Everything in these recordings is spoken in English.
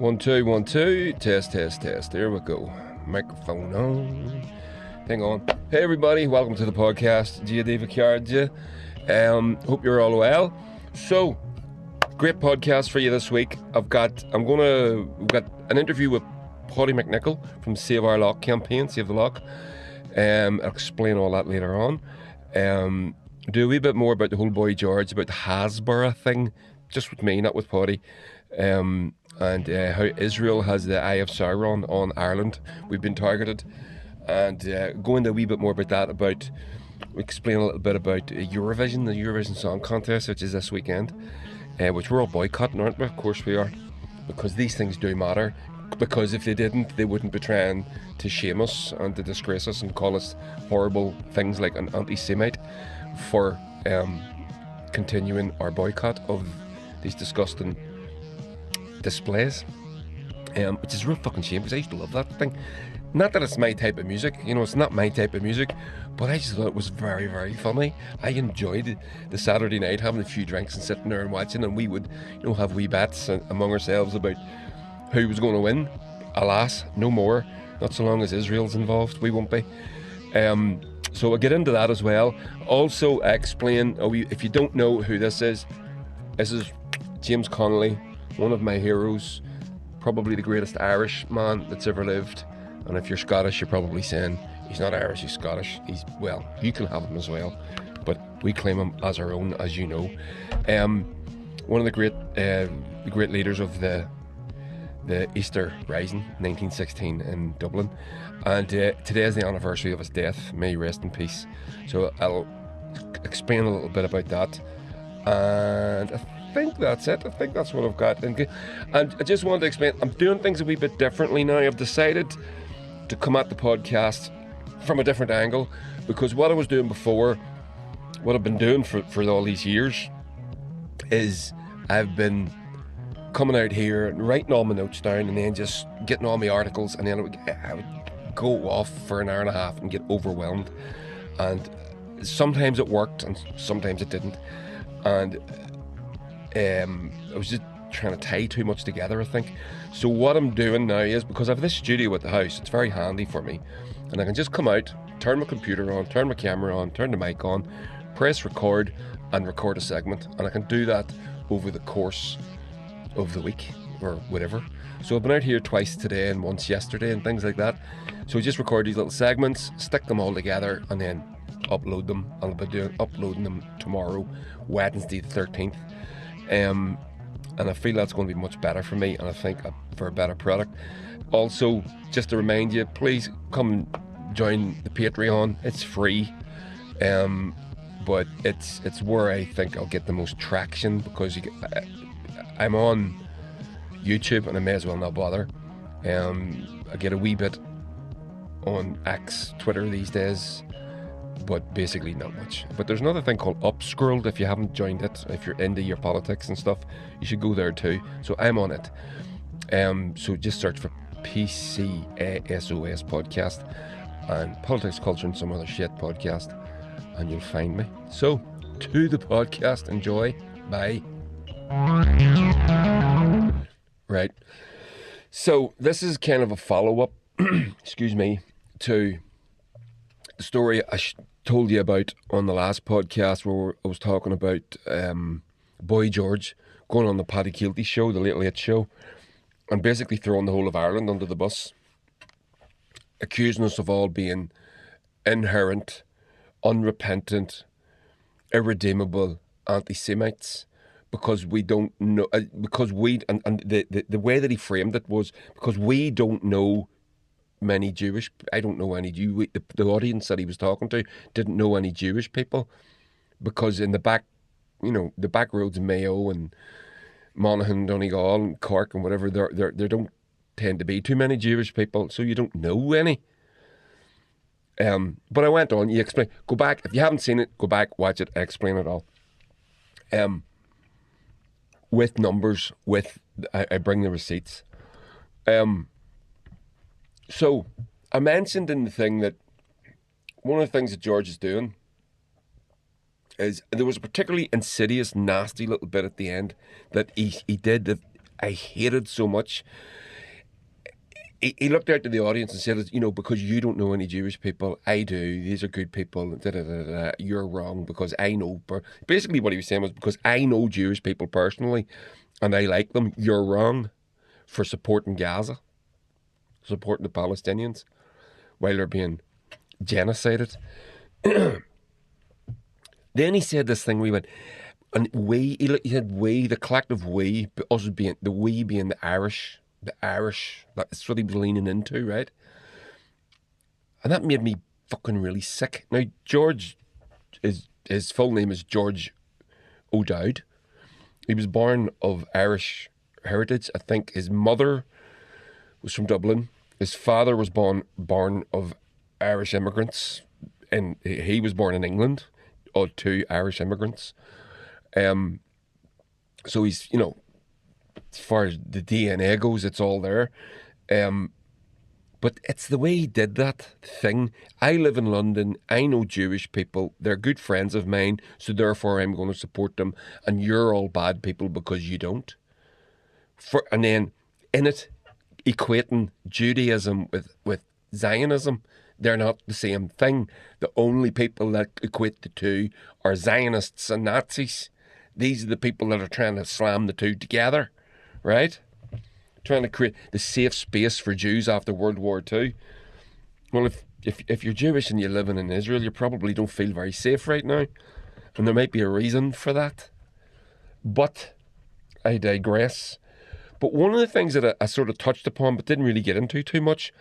1 2 1 2 test. There we go. Microphone on. Hang on. Hey everybody, welcome to the podcast. Hope you're all well. So, great podcast for you this week. We've got an interview with Paidi McNicoll from Save Lough campaign, Save the Lough. I'll explain all that later on. Do a wee bit more about the whole Boy George, about the Hasbara thing, just with me, not with Paidi. And how Israel has the Eye of Sauron on Ireland. We've been targeted, and go into a wee bit more about that. Explain a little bit about Eurovision, the Eurovision Song Contest, which is this weekend, which we're all boycotting, aren't we? Of course we are, because these things do matter. Because if they didn't, they wouldn't be trying to shame us and to disgrace us and call us horrible things like an anti-Semite for continuing our boycott of these disgusting displays, which is a real fucking shame, because I used to love that thing. Not that it's my type of music, it's not my type of music, but I just thought it was very, very funny. I enjoyed the Saturday night having a few drinks and sitting there and watching, and we would have wee bets among ourselves about who was going to win. Alas, no more. Not so long as Israel's involved, we won't be. So we'll get into that as well. Also explain, if you don't know who this is James Connolly, one of my heroes, probably the greatest Irish man that's ever lived. And if you're Scottish, you're probably saying, he's not Irish, he's Scottish. You can have him as well, but we claim him as our own, as you know. One of the great leaders of the Easter Rising, 1916 in Dublin. And today is the anniversary of his death. May he rest in peace. So I'll explain a little bit about that. And I think that's it. I think that's what I've got. And I just wanted to explain, I'm doing things a wee bit differently now. I've decided to come at the podcast from a different angle, because what I was doing before, what I've been doing for all these years, is I've been coming out here and writing all my notes down and then just getting all my articles, and then I would go off for an hour and a half and get overwhelmed. And sometimes it worked and sometimes it didn't. And I was just trying to tie too much together, I think. So what I'm doing now is, because I have this studio at the house, it's very handy for me, and I can just come out, turn my computer on, turn my camera on, turn the mic on, press record, and record a segment. And I can do that over the course of the week or whatever. So I've been out here twice today and once yesterday and things like that. So I just record these little segments, stick them all together, and then upload them. I'll be uploading them tomorrow, Wednesday the 13th. And I feel that's going to be much better for me, and I think for a better product. Also, just to remind you, please come and join the Patreon. It's free, but it's where I think I'll get the most traction, because I'm on YouTube and I may as well not bother. I get a wee bit on X, Twitter these days, but basically not much. But there's another thing called Upscrolled. If you haven't joined it, if you're into your politics and stuff, you should go there too. So I'm on it. So just search for PCASOS podcast and Politics, Culture and Some Other Shit podcast, and you'll find me. So to the podcast, enjoy. Bye. Right. So this is kind of a follow-up, excuse me, to the story I told you about on the last podcast, where I was talking about Boy George going on the Paddy Kilty show, the Late Late Show, and basically throwing the whole of Ireland under the bus, accusing us of all being inherent, unrepentant, irredeemable anti-Semites, because we don't know, because we, and the way that he framed it was, because we don't know many Jewish, I don't know any Jew, the audience that he was talking to didn't know any Jewish people, because in the back, the back roads in Mayo and Monaghan, Donegal and Cork and whatever, there don't tend to be too many Jewish people, so you don't know any. But I went on, you explain, go back, if you haven't seen it, go back, watch it, I explain it all. With numbers, I bring the receipts. So I mentioned in the thing that one of the things that George is doing is, there was a particularly insidious, nasty little bit at the end that he did that I hated so much. He looked out to the audience and said, you know, because you don't know any Jewish people, I do. These are good people. You're wrong because I know. Basically, what he was saying was, because I know Jewish people personally and I like them, you're wrong for supporting Gaza, supporting the Palestinians while they're being genocided. Then he said this thing, and we, he said we, the collective we, us being, the we being the Irish, that's what he was leaning into, right? And that made me fucking really sick. Now, George, his full name is George O'Dowd. He was born of Irish heritage. I think his mother was from Dublin. His father was born of Irish immigrants, and he was born in England, to Irish immigrants. So he's, you know, as far as the DNA goes, it's all there. But it's the way he did that thing. I live in London. I know Jewish people. They're good friends of mine, so therefore I'm going to support them. And you're all bad people because you don't. And then in it, equating Judaism with Zionism. They're not the same thing. The only people that equate the two are Zionists and Nazis. These are the people that are trying to slam the two together, right? Trying to create the safe space for Jews after World War II. Well, if you're Jewish and you're living in Israel, you probably don't feel very safe right now. And there might be a reason for that. But I digress. But one of the things that I sort of touched upon but didn't really get into too much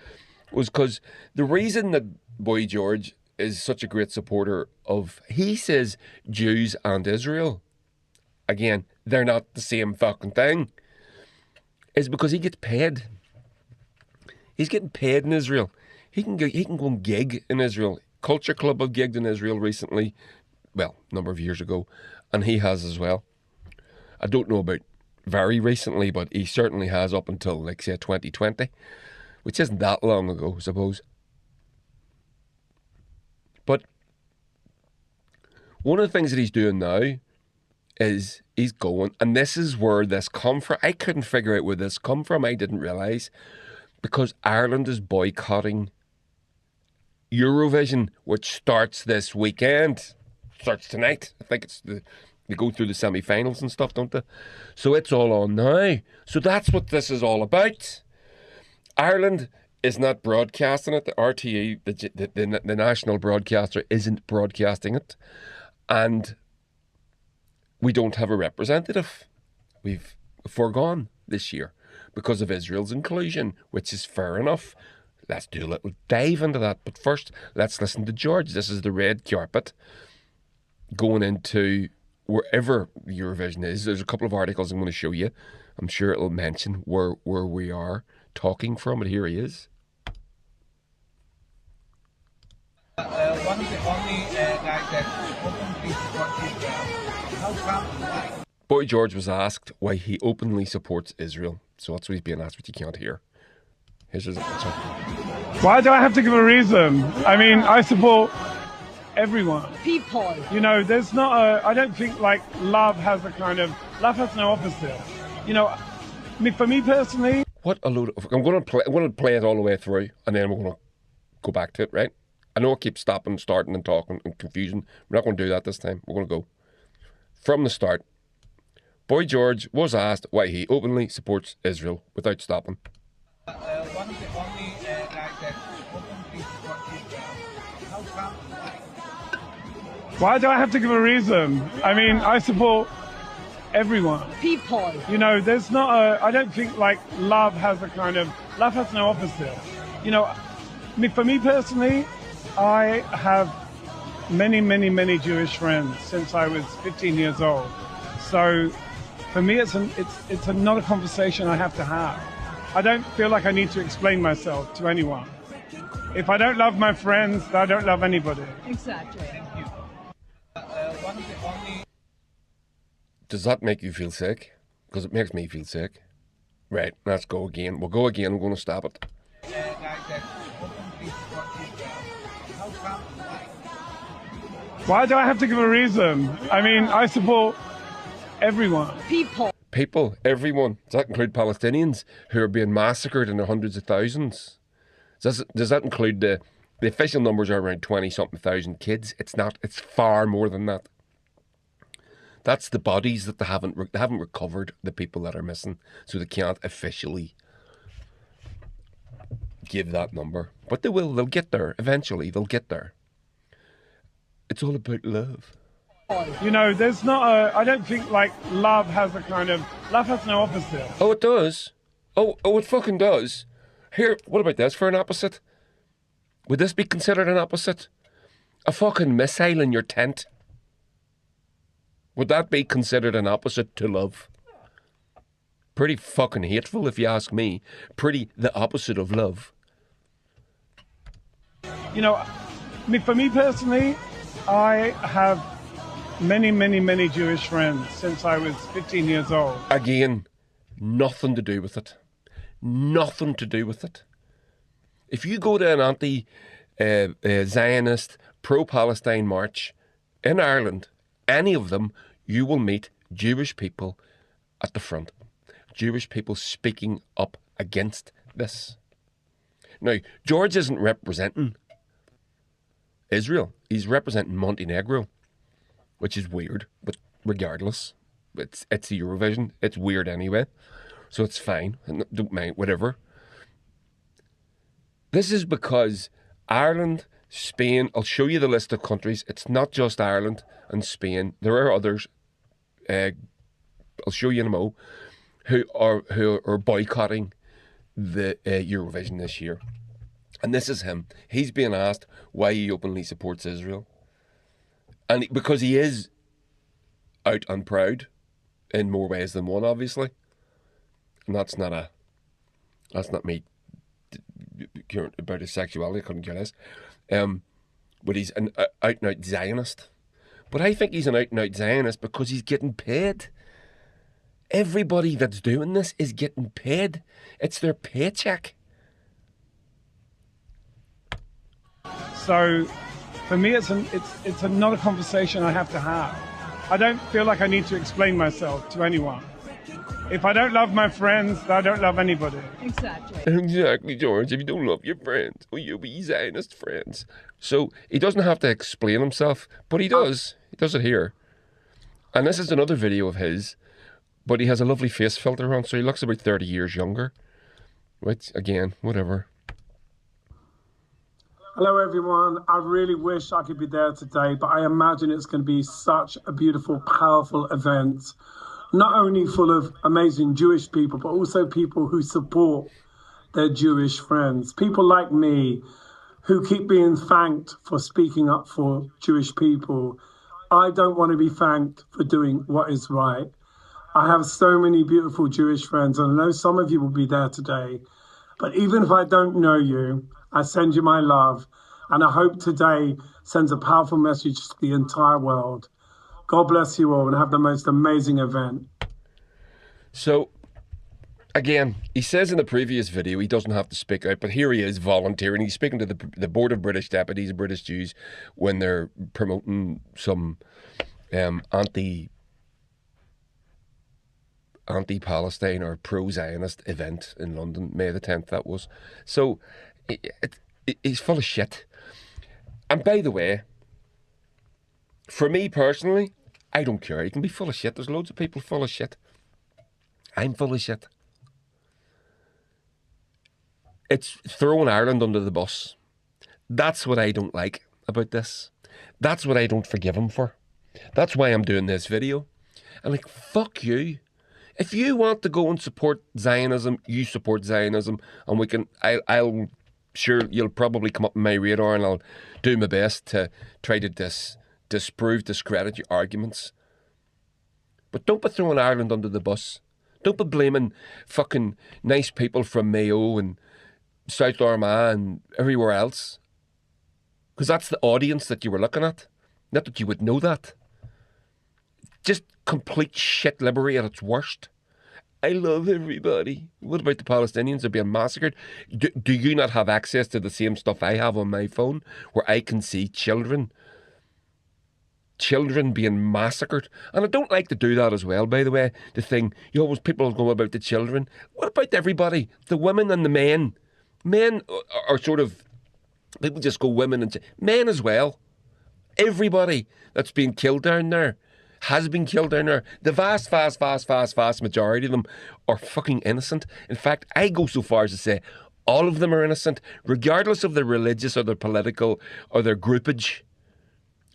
was because the reason that Boy George is such a great supporter of, he says, Jews and Israel, again, they're not the same fucking thing, is because he gets paid. He's getting paid in Israel. He can go and gig in Israel. Culture Club have gigged in Israel recently, well, a number of years ago, and he has as well. I don't know about very recently, but he certainly has up until, like, say, 2020. Which isn't that long ago, I suppose. But one of the things that he's doing now is he's going, and this is where this come from. I couldn't figure out where this come from. I didn't realise. Because Ireland is boycotting Eurovision, which starts this weekend. Starts tonight. I think they go through the semi-finals and stuff, don't they? So it's all on now. So that's what this is all about. Ireland is not broadcasting it. The RTE, the national broadcaster, isn't broadcasting it. And we don't have a representative. We've foregone this year because of Israel's inclusion, which is fair enough. Let's do a little dive into that. But first, let's listen to George. This is the red carpet going into wherever Eurovision is. There's a couple of articles I'm going to show you. I'm sure it'll mention where we are talking from, but here he is. One of the only guys that openly supports Israel. How come? Boy George was asked why he openly supports Israel. So that's what he's being asked, but you can't hear. Here's his answer. Why do I have to give a reason? I mean, I support everyone. People. You know, there's not a, I don't think like love has love has no opposite. You know, for me personally. What a load of, I'm going to play it all the way through, and then we're going to go back to it, right? I know I keep stopping, starting and talking and confusion. We're not going to do that this time. We're going to go from the start. Boy George was asked why he openly supports Israel without stopping. One of the only guys that openly supports Israel. How come? Why do I have to give a reason? I mean, I support everyone. People. You know, there's not a, I don't think like love has love has no opposite. You know, for me personally, I have many Jewish friends since I was 15 years old. So for me, it's not a conversation I have to have. I don't feel like I need to explain myself to anyone. If I don't love my friends, I don't love anybody. Exactly. Thank you. One of the only. Does that make you feel sick? Because it makes me feel sick. Right, let's go again. We'll go again. I'm going to stop it. Guys that openly supports Israel. How come? Why do I have to give a reason? I mean, I support everyone. People. people, everyone, does that include Palestinians who are being massacred in their hundreds of thousands? Does that include the official numbers are around 20-something thousand kids? It's not. It's far more than that. That's the bodies that they haven't recovered, the people that are missing, so they can't officially give that number. But they will. They'll get there eventually. They'll get there. It's all about love. You know, there's not a. I don't think like love has no opposite. Oh, it does. Oh, it fucking does. Here, what about this for an opposite? Would this be considered an opposite? A fucking missile in your tent. Would that be considered an opposite to love? Pretty fucking hateful, if you ask me. Pretty the opposite of love. You know, for me personally, I have many Jewish friends since I was 15 years old. Again, nothing to do with it. Nothing to do with it. If you go to an anti-Zionist, pro-Palestine march in Ireland, any of them, you will meet Jewish people at the front. Jewish people speaking up against this. Now, George isn't representing Israel. He's representing Montenegro, which is weird, but regardless, it's the Eurovision. It's weird anyway, so it's fine. Don't mind, whatever. This is because Ireland, Spain, I'll show you the list of countries. It's not just Ireland and Spain. There are others. I'll show you in a mo who are boycotting the Eurovision this year. And this is him. He's being asked why he openly supports Israel. And because he is out and proud in more ways than one, obviously. And that's not me about his sexuality, I couldn't care less. But he's an out-and-out Zionist. But I think he's an out-and-out Zionist because he's getting paid. Everybody that's doing this is getting paid. It's their paycheck. So, for me, it's not a conversation I have to have. I don't feel like I need to explain myself to anyone. If I don't love my friends, I don't love anybody. Exactly, George. If you don't love your friends, well, you'll be Zionist friends. So he doesn't have to explain himself, but he does. He does it here. And this is another video of his, but he has a lovely face filter on, so he looks about 30 years younger. Which, again, whatever. Hello everyone, I really wish I could be there today, but I imagine it's going to be such a beautiful, powerful event. Not only full of amazing Jewish people, but also people who support their Jewish friends. People like me who keep being thanked for speaking up for Jewish people. I don't want to be thanked for doing what is right. I have so many beautiful Jewish friends, and I know some of you will be there today. But even if I don't know you, I send you my love, and I hope today sends a powerful message to the entire world. God bless you all and have the most amazing event. So, again, he says in the previous video he doesn't have to speak out, but here he is volunteering. He's speaking to the Board of British Deputies of British Jews when they're promoting some anti-Palestine or pro-Zionist event in London, May the 10th that was. So, he's full of shit. And by the way, for me personally, I don't care. He can be full of shit. There's loads of people full of shit. I'm full of shit. It's throwing Ireland under the bus. That's what I don't like about this. That's what I don't forgive him for. That's why I'm doing this video. I'm like, fuck you. If you want to go and support Zionism, you support Zionism, and we can. I'll sure you'll probably come up on my radar, and I'll do my best to try to discredit your arguments. But don't be throwing Ireland under the bus. Don't be blaming fucking nice people from Mayo and South Armagh and everywhere else. Because that's the audience that you were looking at. Not that you would know that. Just complete shit livery at its worst. I love everybody. What about the Palestinians? They're being massacred. Do you not have access to the same stuff I have on my phone, where I can see children children being massacred. And I don't like to do that as well, by the way. The thing, people go about the children. What about everybody? The women and the men? Men are sort of, people just go women and men as well. Everybody that's being killed down there has been killed down there. The vast majority of them are fucking innocent. In fact, I go so far as to say all of them are innocent, regardless of their religious or their political or their groupage,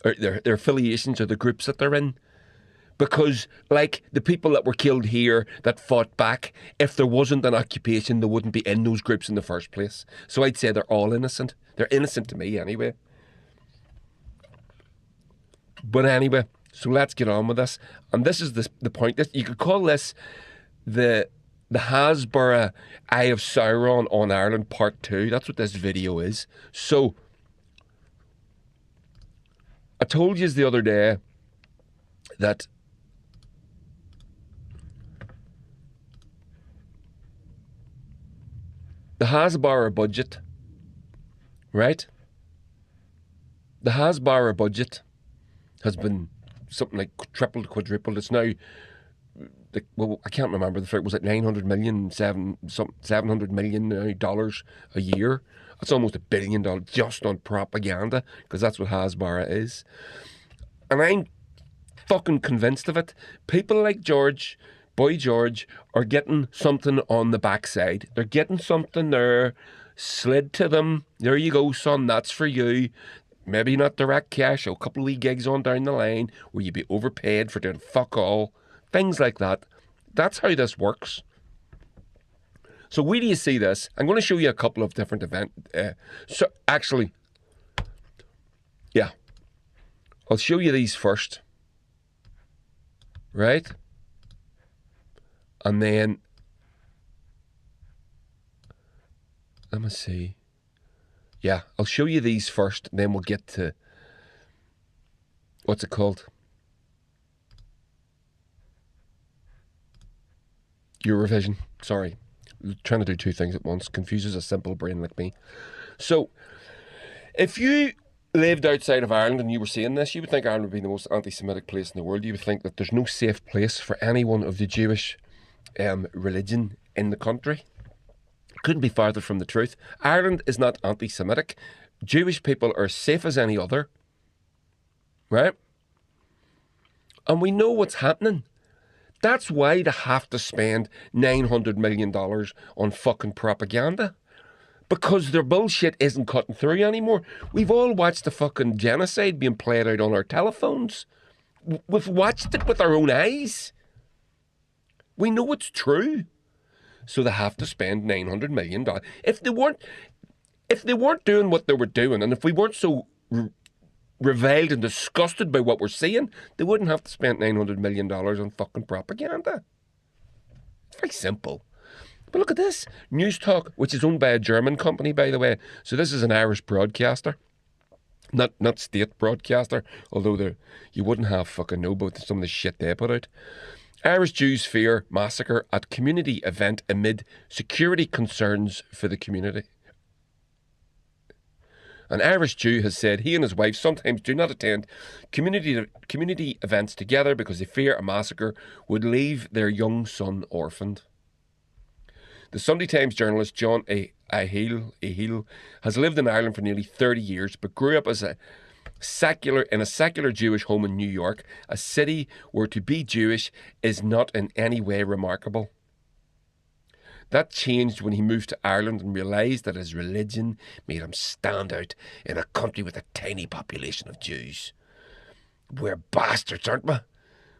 or their affiliations or the groups that they're in. Because, like, the people that were killed here that fought back, if there wasn't an occupation, they wouldn't be in those groups in the first place. So I'd say they're all innocent. They're innocent to me anyway. But anyway, so let's get on with this. And this is the point. You could call this the Hasbara Eye of Sauron on Ireland Part 2. That's what this video is. So, I told you the other day that the Hasbara budget, right? The Hasbara budget has been something like tripled, quadrupled. It's now, I can't remember the figure. Was it $900 million, $700 million dollars a year? That's almost $1 billion just on propaganda, because that's what Hasbara is. And I'm fucking convinced of it. People like Boy George, are getting something on the backside. They're getting something there slid to them. There you go, son, that's for you. Maybe not direct cash, a couple of wee gigs on down the line where you'd be overpaid for doing fuck all. Things like that. That's how this works. So where do you see this? I'm going to show you a couple of different events. I'll show you these first. Right? And then, let me see. Yeah, I'll show you these first, and then we'll get to, what's it called? Eurovision. Sorry. Trying to do two things at once confuses a simple brain like me. So, if you lived outside of Ireland and you were seeing this, you would think Ireland would be the most anti-Semitic place in the world. You would think that there's no safe place for anyone of the Jewish religion in the country. Couldn't be farther from the truth. Ireland is not anti-Semitic. Jewish people are as safe as any other. Right? And we know what's happening. That's why they have to spend $900 million on fucking propaganda. Because their bullshit isn't cutting through anymore. We've all watched the fucking genocide being played out on our telephones. We've watched it with our own eyes. We know it's true. So they have to spend $900 million. If they weren't doing what they were doing, and if we weren't so reviled and disgusted by what we're seeing, they wouldn't have to spend $900 million on fucking propaganda. It's very simple. But look at this. News Talk, which is owned by a German company, by the way. So this is an Irish broadcaster. Not state broadcaster, although you wouldn't have fucking know about some of the shit they put out. Irish Jews fear massacre at community event amid security concerns for the community. An Irish Jew has said he and his wife sometimes do not attend community events together because they fear a massacre would leave their young son orphaned. The Sunday Times journalist John Ahil has lived in Ireland for nearly 30 years, but grew up as in a secular Jewish home in New York, a city where to be Jewish is not in any way remarkable. That changed when he moved to Ireland and realised that his religion made him stand out in a country with a tiny population of Jews. We're bastards, aren't we?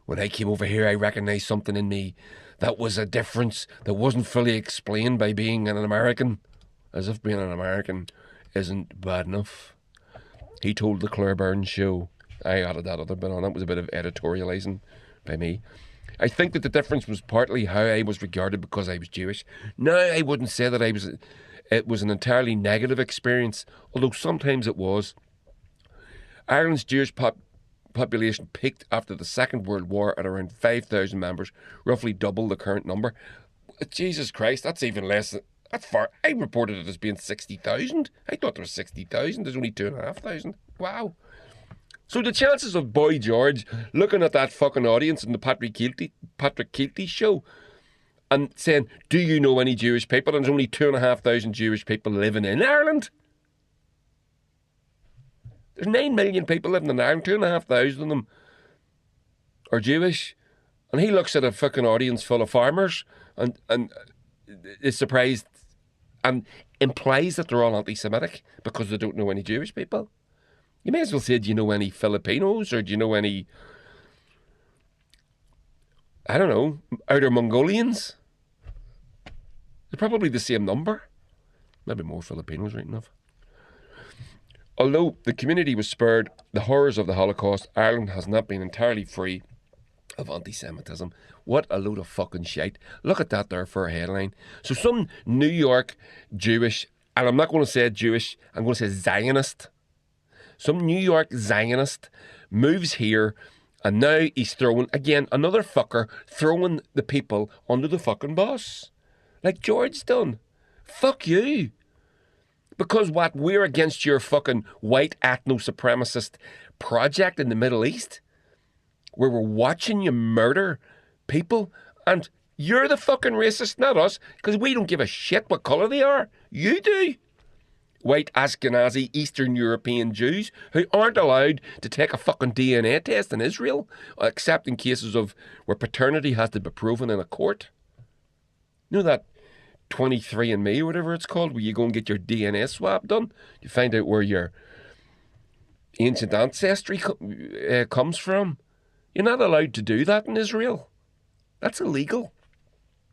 When I came over here, I recognised something in me that was a difference that wasn't fully explained by being an American, as if being an American isn't bad enough. He told the Claire Burns show. I added that other bit on. That was a bit of editorialising by me. I think that the difference was partly how I was regarded because I was Jewish. Now, I wouldn't say that it was an entirely negative experience, although sometimes it was. Ireland's Jewish population peaked after the Second World War at around 5,000 members, roughly double the current number. Jesus Christ, that's even less than... That's far. I reported it as being 60,000. I thought there was 60,000. There's only 2,500. Wow. So the chances of Boy George looking at that fucking audience in the Patrick Keelty show and saying, do you know any Jewish people? And there's only 2,500 Jewish people living in Ireland. There's 9 million people living in Ireland, 2,500 of them are Jewish. And he looks at a fucking audience full of farmers and is surprised and implies that they're all anti-Semitic because they don't know any Jewish people. You may as well say, do you know any Filipinos, or do you know any, I don't know, Outer Mongolians? They're probably the same number. Maybe more Filipinos, right enough. Although the community was spared the horrors of the Holocaust, Ireland has not been entirely free of anti-Semitism. What a load of fucking shite. Look at that there for a headline. So some New York Jewish, and I'm not going to say Jewish, I'm going to say Zionist. Some New York Zionist moves here, and now he's throwing, again, another fucker throwing the people under the fucking bus. Like George's done. Fuck you. Because what, we're against your fucking white ethno-supremacist project in the Middle East, where we're watching you murder people, and you're the fucking racist, not us, because we don't give a shit what colour they are. You do. White Ashkenazi Eastern European Jews who aren't allowed to take a fucking DNA test in Israel, except in cases of where paternity has to be proven in a court. You know that 23andMe or whatever it's called, where you go and get your DNA swab done? You find out where your ancient ancestry comes from. You're not allowed to do that in Israel. That's illegal.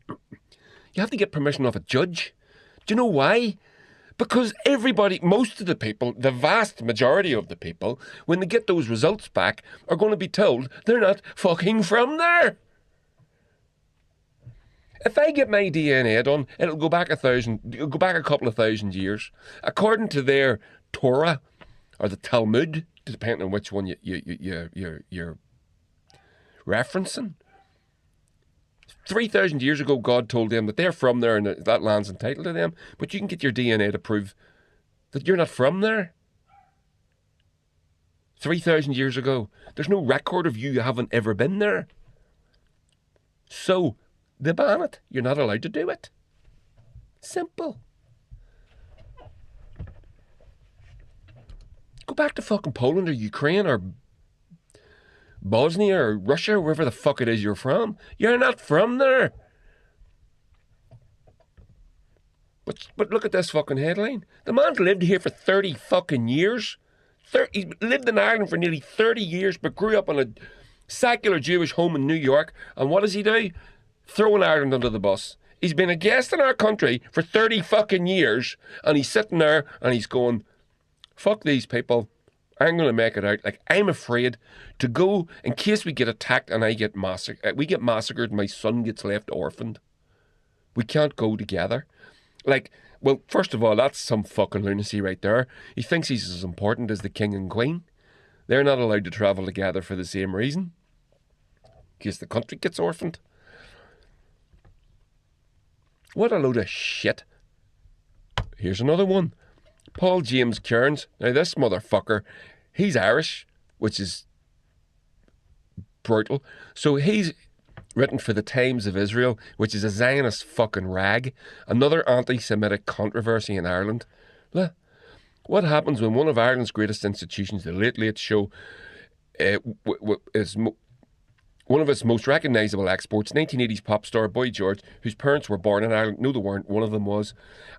You have to get permission off a judge. Do you know why? Because everybody, most of the people, the vast majority of the people, when they get those results back, are going to be told they're not fucking from there. If I get my DNA done, it'll go back a couple of thousand years. According to their Torah, or the Talmud, depending on which one you're referencing. 3,000 years ago, God told them that they're from there and that land's entitled to them. But you can get your DNA to prove that you're not from there. 3,000 years ago. There's no record of you haven't ever been there. So, they ban it. You're not allowed to do it. Simple. Go back to fucking Poland or Ukraine or Bosnia or Russia, or wherever the fuck it is you're from. You're not from there. But look at this fucking headline. The man's lived here for 30 fucking years. He's lived in Ireland for nearly 30 years, but grew up in a secular Jewish home in New York. And what does he do? Throwing Ireland under the bus. He's been a guest in our country for 30 fucking years, and he's sitting there and he's going, fuck these people. I'm going to make it out. Like, I'm afraid to go in case we get attacked and I get massacred. We get massacred and my son gets left orphaned. We can't go together. Like, well, first of all, that's some fucking lunacy right there. He thinks he's as important as the king and queen. They're not allowed to travel together for the same reason. In case the country gets orphaned. What a load of shit. Here's another one. Paul James Kearns. Now this motherfucker, he's Irish, which is brutal. So he's written for the Times of Israel, which is a Zionist fucking rag. Another anti-Semitic controversy in Ireland. What happens when one of Ireland's greatest institutions, the Late Late Show, is one of its most recognisable exports, 1980s pop star Boy George, whose parents were born in Ireland. No, they weren't. One of them was.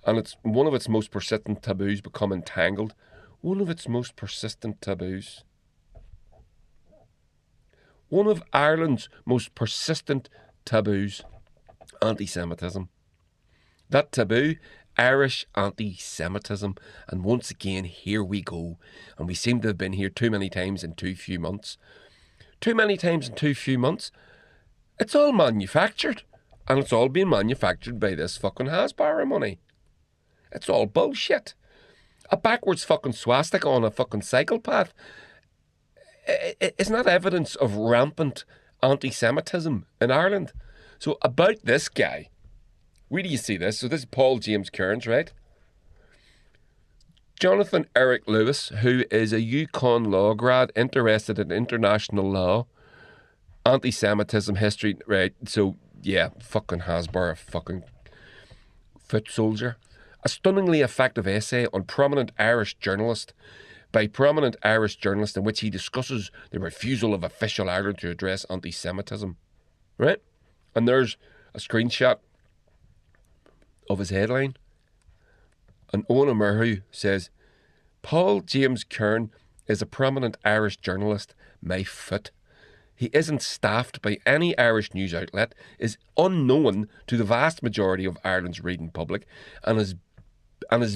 And it's one of its most persistent taboos become entangled. One of its most persistent taboos. One of Ireland's most persistent taboos. Anti-Semitism. That taboo, Irish anti-Semitism. And once again, here we go. And we seem to have been here too many times in too few months. Too many times in too few months. It's all manufactured. And it's all being manufactured by this fucking Hasbara money. It's all bullshit. A backwards fucking swastika on a fucking cycle path. It's not evidence of rampant anti-Semitism in Ireland. So about this guy, where do you see this? So this is Paul James Kearns, right? Jonathan Eric Lewis, who is a UConn law grad interested in international law, anti-Semitism history, right? So, yeah, fucking Hasbara, fucking foot soldier. A stunningly effective essay on prominent Irish journalist by prominent Irish journalist in which he discusses the refusal of official Ireland to address anti-Semitism, right? And there's a screenshot of his headline. And Eoghan O'Ceannabhan says, Paul James Kern is a prominent Irish journalist, my foot. He isn't staffed by any Irish news outlet, is unknown to the vast majority of Ireland's reading public, and is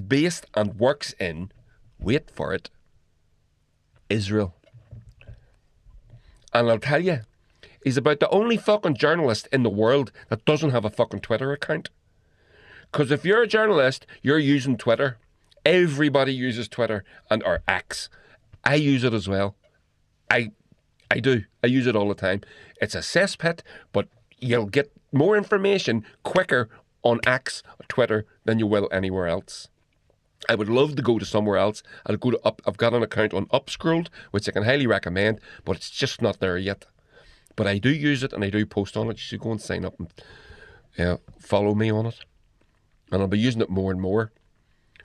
based and works in, wait for it, Israel. And I'll tell you, he's about the only fucking journalist in the world that doesn't have a fucking Twitter account. Because if you're a journalist, you're using Twitter. Everybody uses Twitter or X. I use it as well. I do. I use it all the time. It's a cesspit, but you'll get more information quicker on X or Twitter than you will anywhere else. I would love to go to somewhere else. I've got an account on Upscrolled, which I can highly recommend, but it's just not there yet. But I do use it and I do post on it. You should go and sign up and follow me on it. And I'll be using it more and more.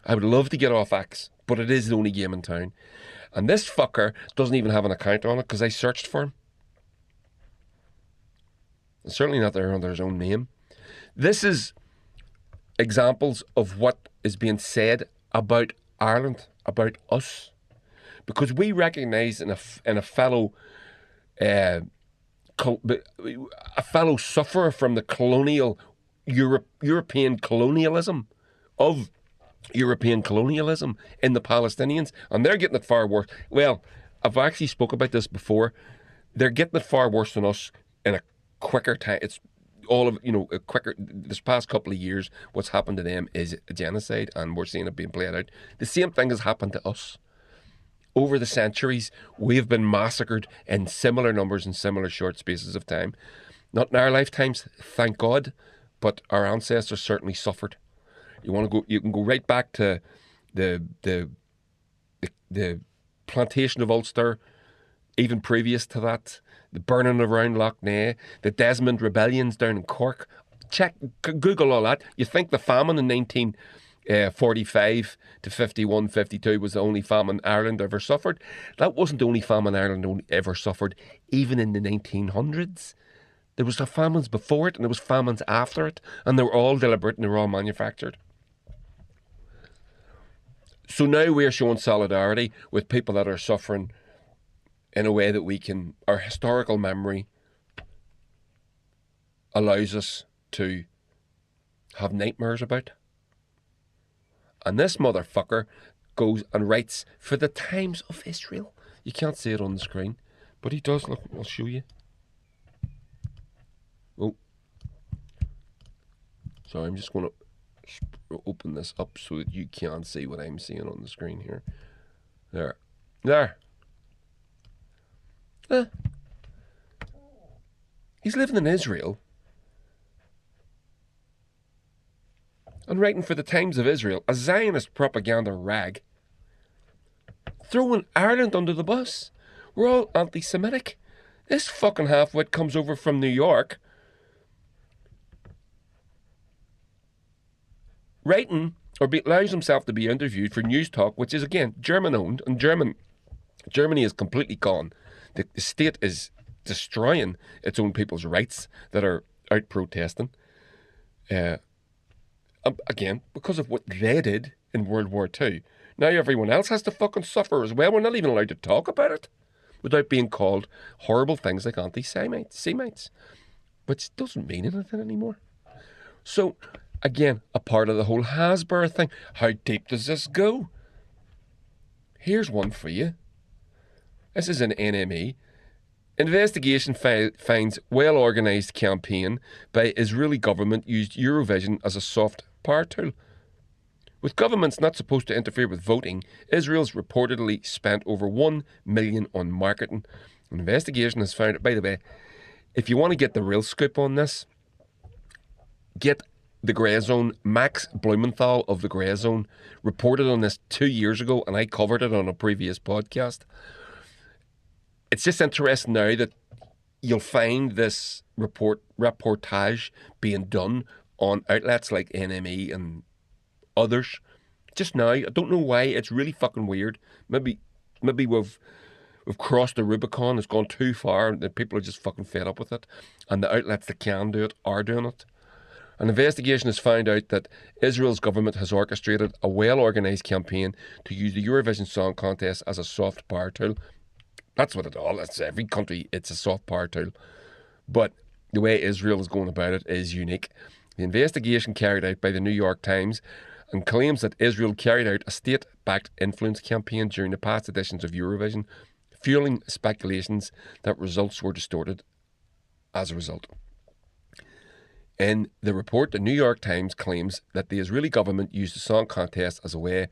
I would love to get off X, but it is the only game in town. And this fucker doesn't even have an account on it because I searched for him. It's certainly not there under his own name. This is examples of what is being said about Ireland, about us. Because we recognise in a fellow sufferer from the colonial European colonialism of European colonialism in the Palestinians, and they're getting it far worse. Well, I've actually spoke about this before. They're getting it far worse than us in a quicker time. It's all of, a quicker. This past couple of years, what's happened to them is a genocide, and we're seeing it being played out. The same thing has happened to us. Over the centuries, we've been massacred in similar numbers in similar short spaces of time. Not in our lifetimes, thank God, but our ancestors certainly suffered. You can go right back to the plantation of Ulster, even previous to that, the burning around Lough Neagh, the Desmond rebellions down in Cork. Google all that. You think the famine in 1945 to 51, 52 was the only famine Ireland ever suffered? That wasn't the only famine Ireland ever suffered. Even in the 1900s, there was the famines before it and there was famines after it, and they were all deliberate and they were all manufactured. So now we're showing solidarity with people that are suffering in a way that our historical memory allows us to have nightmares about. And this motherfucker goes and writes for the Times of Israel. You can't see it on the screen, but he does. Look, I'll show you. Oh. Sorry, I'm just going to open this up so that you can see what I'm seeing on the screen here. There. He's living in Israel and writing for the Times of Israel, a Zionist propaganda rag, throwing Ireland under the bus. We're all anti-Semitic. This fucking halfwit comes over from New York, writing allows himself to be interviewed for News Talk, which is again German-owned, and Germany is completely gone. The state is destroying its own people's rights that are out protesting. Again, because of what they did in World War II. Now everyone else has to fucking suffer as well. We're not even allowed to talk about it without being called horrible things like anti-Semites, which doesn't mean anything anymore. So, again, a part of the whole Hasbara thing. How deep does this go? Here's one for you. This is an NME. Investigation finds well-organised campaign by Israeli government used Eurovision as a soft power tool. With governments not supposed to interfere with voting, Israel's reportedly spent over $1 million on marketing. An investigation has found, by the way, if you want to get the real scoop on this, get The Grey Zone, Max Blumenthal of The Grey Zone, reported on this 2 years ago, and I covered it on a previous podcast. It's just interesting now that you'll find this reportage being done on outlets like NME and others. Just now, I don't know why. It's really fucking weird. Maybe we've crossed the Rubicon. It's gone too far, and people are just fucking fed up with it. And the outlets that can do it are doing it. An investigation has found out that Israel's government has orchestrated a well-organised campaign to use the Eurovision Song Contest as a soft power tool. That's what it all is. Every country, it's a soft power tool. But the way Israel is going about it is unique. The investigation carried out by the New York Times and claims that Israel carried out a state-backed influence campaign during the past editions of Eurovision, fueling speculations that results were distorted as a result. In the report, the New York Times claims that the Israeli government used the song contest as a way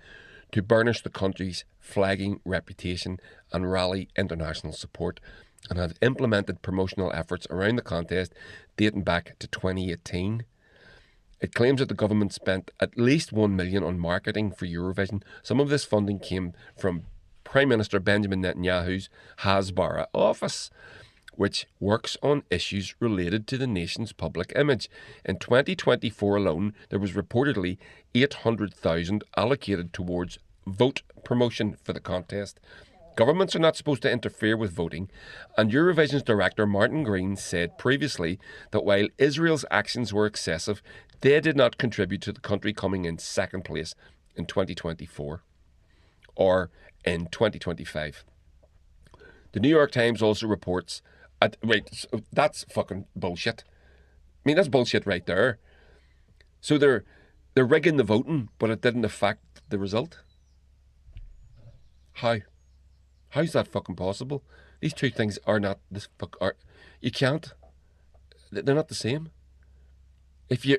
to burnish the country's flagging reputation and rally international support, and have implemented promotional efforts around the contest dating back to 2018. It claims that the government spent at least $1 million on marketing for Eurovision. Some of this funding came from Prime Minister Benjamin Netanyahu's Hasbara office, which works on issues related to the nation's public image. In 2024 alone, there was reportedly $800,000 allocated towards vote promotion for the contest. Governments are not supposed to interfere with voting, and Eurovision's director Martin Green said previously that while Israel's actions were excessive, they did not contribute to the country coming in second place in 2024 or in 2025. The New York Times also reports that's fucking bullshit. I mean, that's bullshit right there. So they're rigging the voting, but it didn't affect the result. How's that fucking possible? These two things are not this fuck. You can't. They're not the same. If you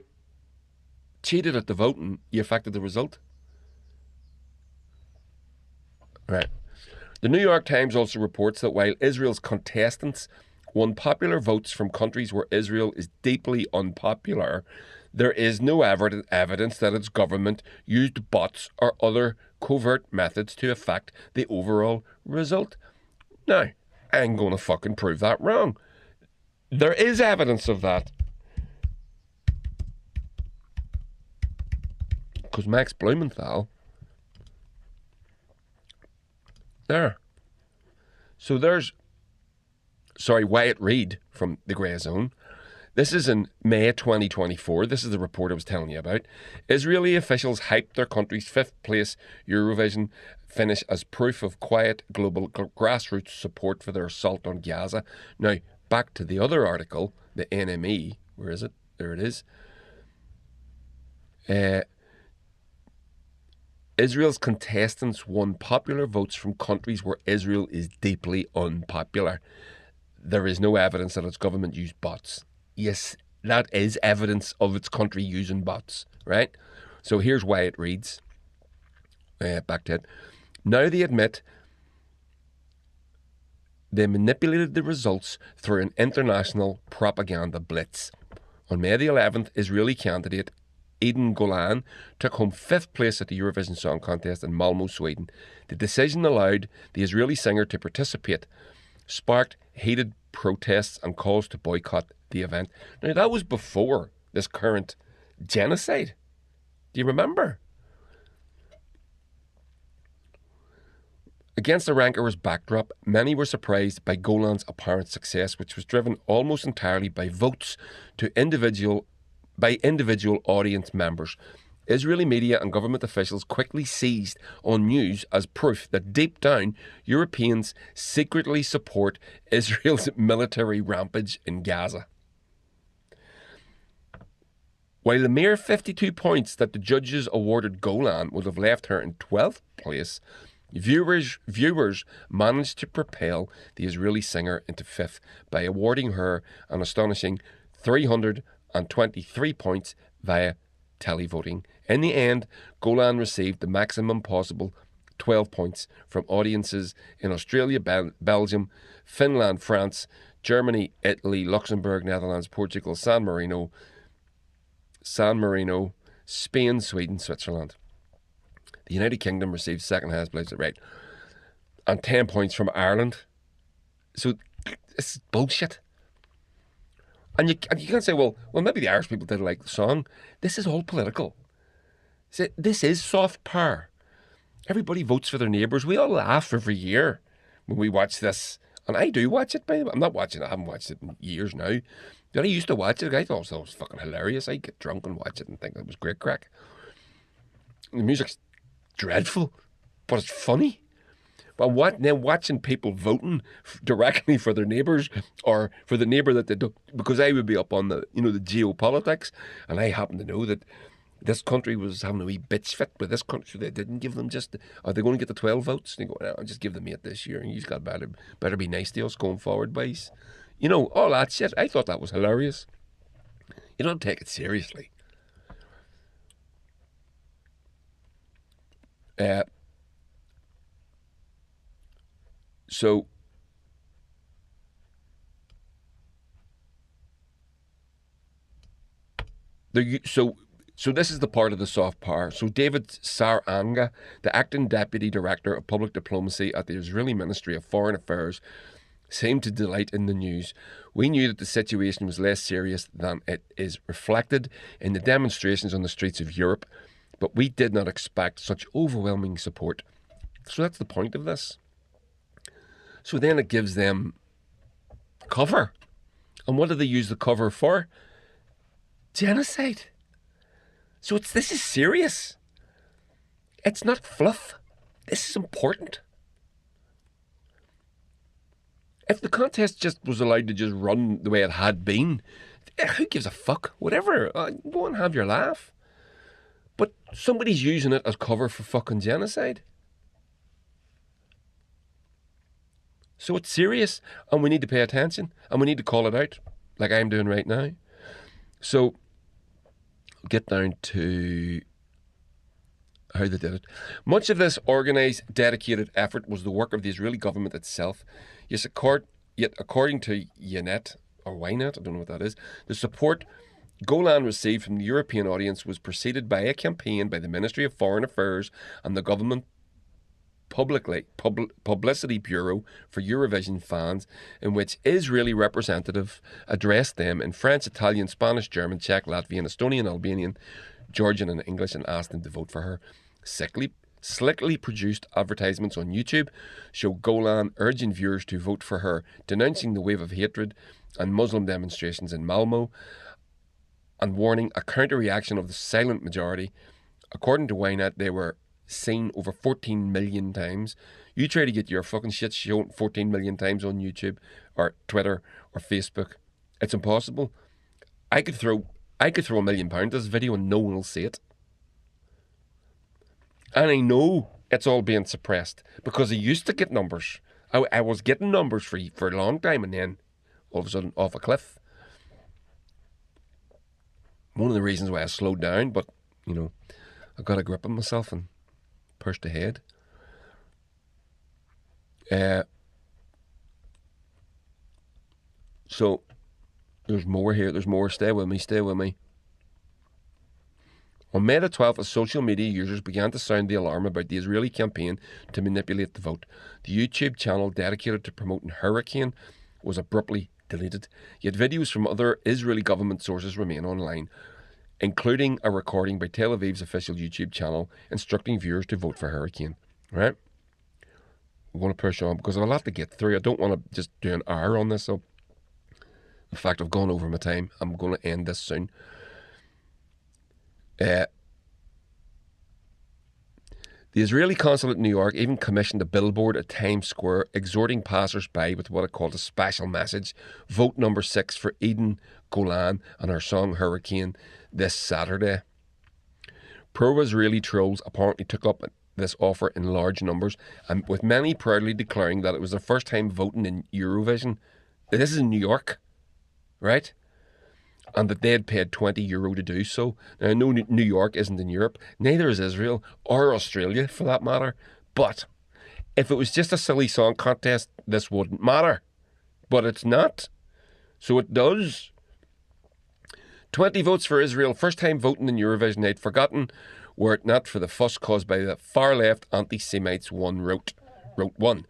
cheated at the voting, you affected the result. Right. The New York Times also reports that while Israel's contestants won popular votes from countries where Israel is deeply unpopular, there is no evidence that its government used bots or other covert methods to affect the overall result. Now, I'm going to fucking prove that wrong. There is evidence of that. Because Max Blumenthal... There. So there's... Sorry, Wyatt Reed from The Grey Zone. This is in May 2024. This is the report I was telling you about. Israeli officials hyped their country's fifth place Eurovision finish as proof of quiet global grassroots support for their assault on Gaza. Now, back to the other article, the NME. Where is it? There it is. Israel's contestants won popular votes from countries where Israel is deeply unpopular. There is no evidence that its government used bots. Yes, that is evidence of its country using bots, right? So here's why it reads. Back to it. Now they admit they manipulated the results through an international propaganda blitz. On May the 11th, Israeli candidate Eden Golan took home fifth place at the Eurovision Song Contest in Malmö, Sweden. The decision allowed the Israeli singer to participate, sparked heated protests and calls to boycott the event. Now, that was before this current genocide. Do you remember? Against the rancorous backdrop, many were surprised by Golan's apparent success, which was driven almost entirely by votes to individual audience members. Israeli media and government officials quickly seized on news as proof that deep down, Europeans secretly support Israel's military rampage in Gaza. While the mere 52 points that the judges awarded Golan would have left her in 12th place, viewers managed to propel the Israeli singer into 5th by awarding her an astonishing 323 points via televoting. In the end, Golan received the maximum possible 12 points from audiences in Australia, Belgium, Finland, France, Germany, Italy, Luxembourg, Netherlands, Portugal, San Marino, San Marino, Spain, Sweden, Switzerland. The United Kingdom received second highest place, right? And 10 points from Ireland. So this is bullshit. And you can't say, well, maybe the Irish people didn't like the song. This is all political. This is soft power. Everybody votes for their neighbours. We all laugh every year when we watch this. And I do watch it, by the way. I'm not watching it. I haven't watched it in years now. But I used to watch it. I thought it was fucking hilarious. I'd get drunk and watch it and think it was great crack. The music's dreadful, but it's funny. But then watching people voting directly for their neighbours or for the neighbour that they do, because I would be up on the geopolitics, and I happen to know that this country was having a wee bitch fit with this country, so they didn't give them are they going to get the 12 votes? And they go, no, I'll just give them 8 this year, and you've got better be nice to us going forward, boys. All that shit. I thought that was hilarious. You don't take it seriously. So this is the part of the soft power. So David Saranga, the acting deputy director of public diplomacy at the Israeli Ministry of Foreign Affairs, seemed to delight in the news. We knew that the situation was less serious than it is reflected in the demonstrations on the streets of Europe, but we did not expect such overwhelming support. So that's the point of this. So then it gives them cover. And what do they use the cover for? Genocide. So this is serious. It's not fluff. This is important. If the contest just was allowed to just run the way it had been, who gives a fuck? Whatever. Go and have your laugh. But somebody's using it as cover for fucking genocide. So it's serious, and we need to pay attention, and we need to call it out, like I'm doing right now. So, get down to how they did it. Much of this organised, dedicated effort was the work of the Israeli government itself. Yet according to Ynet, or Ynet, I don't know what that is, the support Golan received from the European audience was preceded by a campaign by the Ministry of Foreign Affairs and the government publicity bureau for Eurovision fans, in which Israeli representative addressed them in French, Italian, Spanish, German, Czech, Latvian, Estonian, Albanian, Georgian and English, and asked them to vote for her. Slickly produced advertisements on YouTube show Golan urging viewers to vote for her, denouncing the wave of hatred and Muslim demonstrations in Malmo, and warning a counter-reaction of the silent majority. According to Ynet, they were seen over 14 million times. You try to get your fucking shit shown 14 million times on YouTube or Twitter or Facebook. It's impossible. I could throw £1 million at this video and no one will see it. And I know it's all being suppressed because I used to get numbers. I was getting numbers for a long time, and then all of a sudden off a cliff. One of the reasons why I slowed down, but I got a grip on myself and pushed ahead. So there's more here. There's more. Stay with me. On May the 12th, social media users began to sound the alarm about the Israeli campaign to manipulate the vote. The YouTube channel dedicated to promoting Hurricane was abruptly deleted, yet videos from other Israeli government sources remain online, including a recording by Tel Aviv's official YouTube channel instructing viewers to vote for Hurricane. Right? I'm going to push on because I have a lot to get through. I don't want to just do an hour on this. So, in fact, I've gone over my time. I'm going to end this soon. The Israeli consulate in New York even commissioned a billboard at Times Square exhorting passers-by with what it called a special message: vote number 6 for Eden Golan and her song Hurricane this Saturday. Pro-Israeli trolls apparently took up this offer in large numbers, and with many proudly declaring that it was their first time voting in Eurovision. This is in New York, right? And that they had paid €20 to do so. Now, I know New York isn't in Europe, neither is Israel, or Australia for that matter. But if it was just a silly song contest, this wouldn't matter. But it's not. So it does. 20 votes for Israel. First time voting in Eurovision. They'd forgotten were it not for the fuss caused by the far left anti-Semites. One wrote one.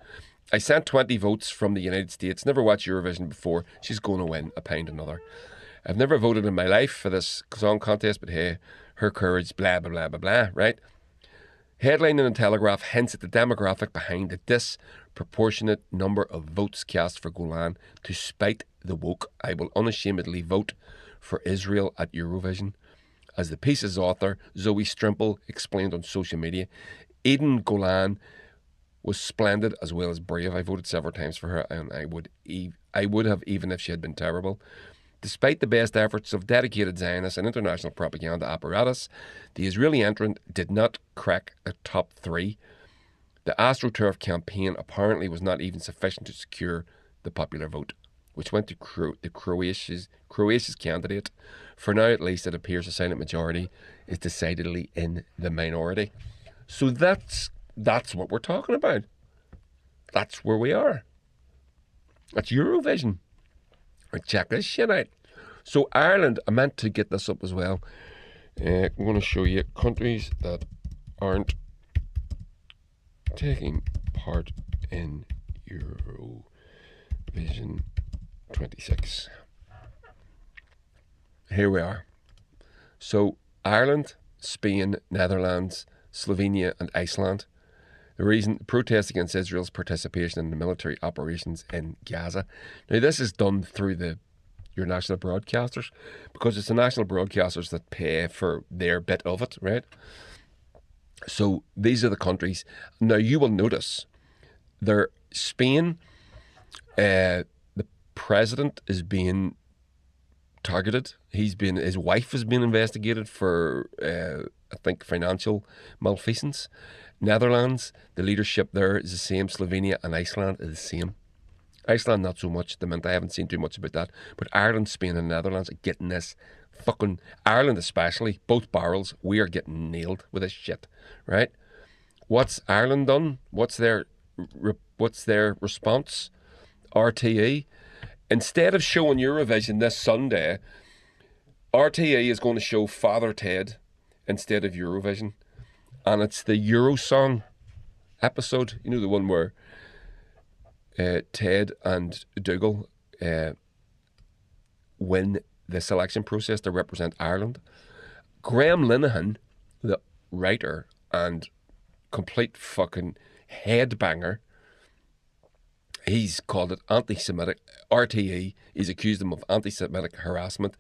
I sent 20 votes from the United States. Never watched Eurovision before. She's going to win a pound another. I've never voted in my life for this song contest, but hey, her courage, blah, blah, blah, blah, blah, right? Headline in the Telegraph hints at the demographic behind the disproportionate number of votes cast for Golan. To spite the woke, I will unashamedly vote for Israel at Eurovision. As the piece's author, Zoe Strimple, explained on social media, Eden Golan was splendid as well as brave. I voted several times for her, and I would have even if she had been terrible. Despite the best efforts of dedicated Zionists and international propaganda apparatus, the Israeli entrant did not crack the top 3. The AstroTurf campaign apparently was not even sufficient to secure the popular vote, which went to Croatia's candidate. For now, at least, it appears the silent majority is decidedly in the minority. So that's what we're talking about. That's where we are. That's Eurovision. Check this shit out. So Ireland, I meant to get this up as well. I'm going to show you countries that aren't taking part in Eurovision 26. Here we are. So Ireland, Spain, Netherlands, Slovenia and Iceland. The reason, protests against Israel's participation in the military operations in Gaza. Now, this is done through your national broadcasters, because it's the national broadcasters that pay for their bit of it, right? So these are the countries. Now, you will notice there, Spain, the president is being targeted. His wife has been investigated for, I think, financial malfeasance. Netherlands, the leadership there is the same. Slovenia and Iceland is the same. Iceland, not so much at the minute. I haven't seen too much about that. But Ireland, Spain and Netherlands are getting this fucking... Ireland especially, both barrels, we are getting nailed with this shit, right? What's Ireland done? What's their response? RTE. Instead of showing Eurovision this Sunday, RTE is going to show Father Ted instead of Eurovision. And it's the Eurosong episode, you know, the one where Ted and Dougal win the selection process to represent Ireland. Graham Linehan, the writer and complete fucking headbanger, he's called it anti-Semitic. RTE, he's accused him of anti-Semitic harassment.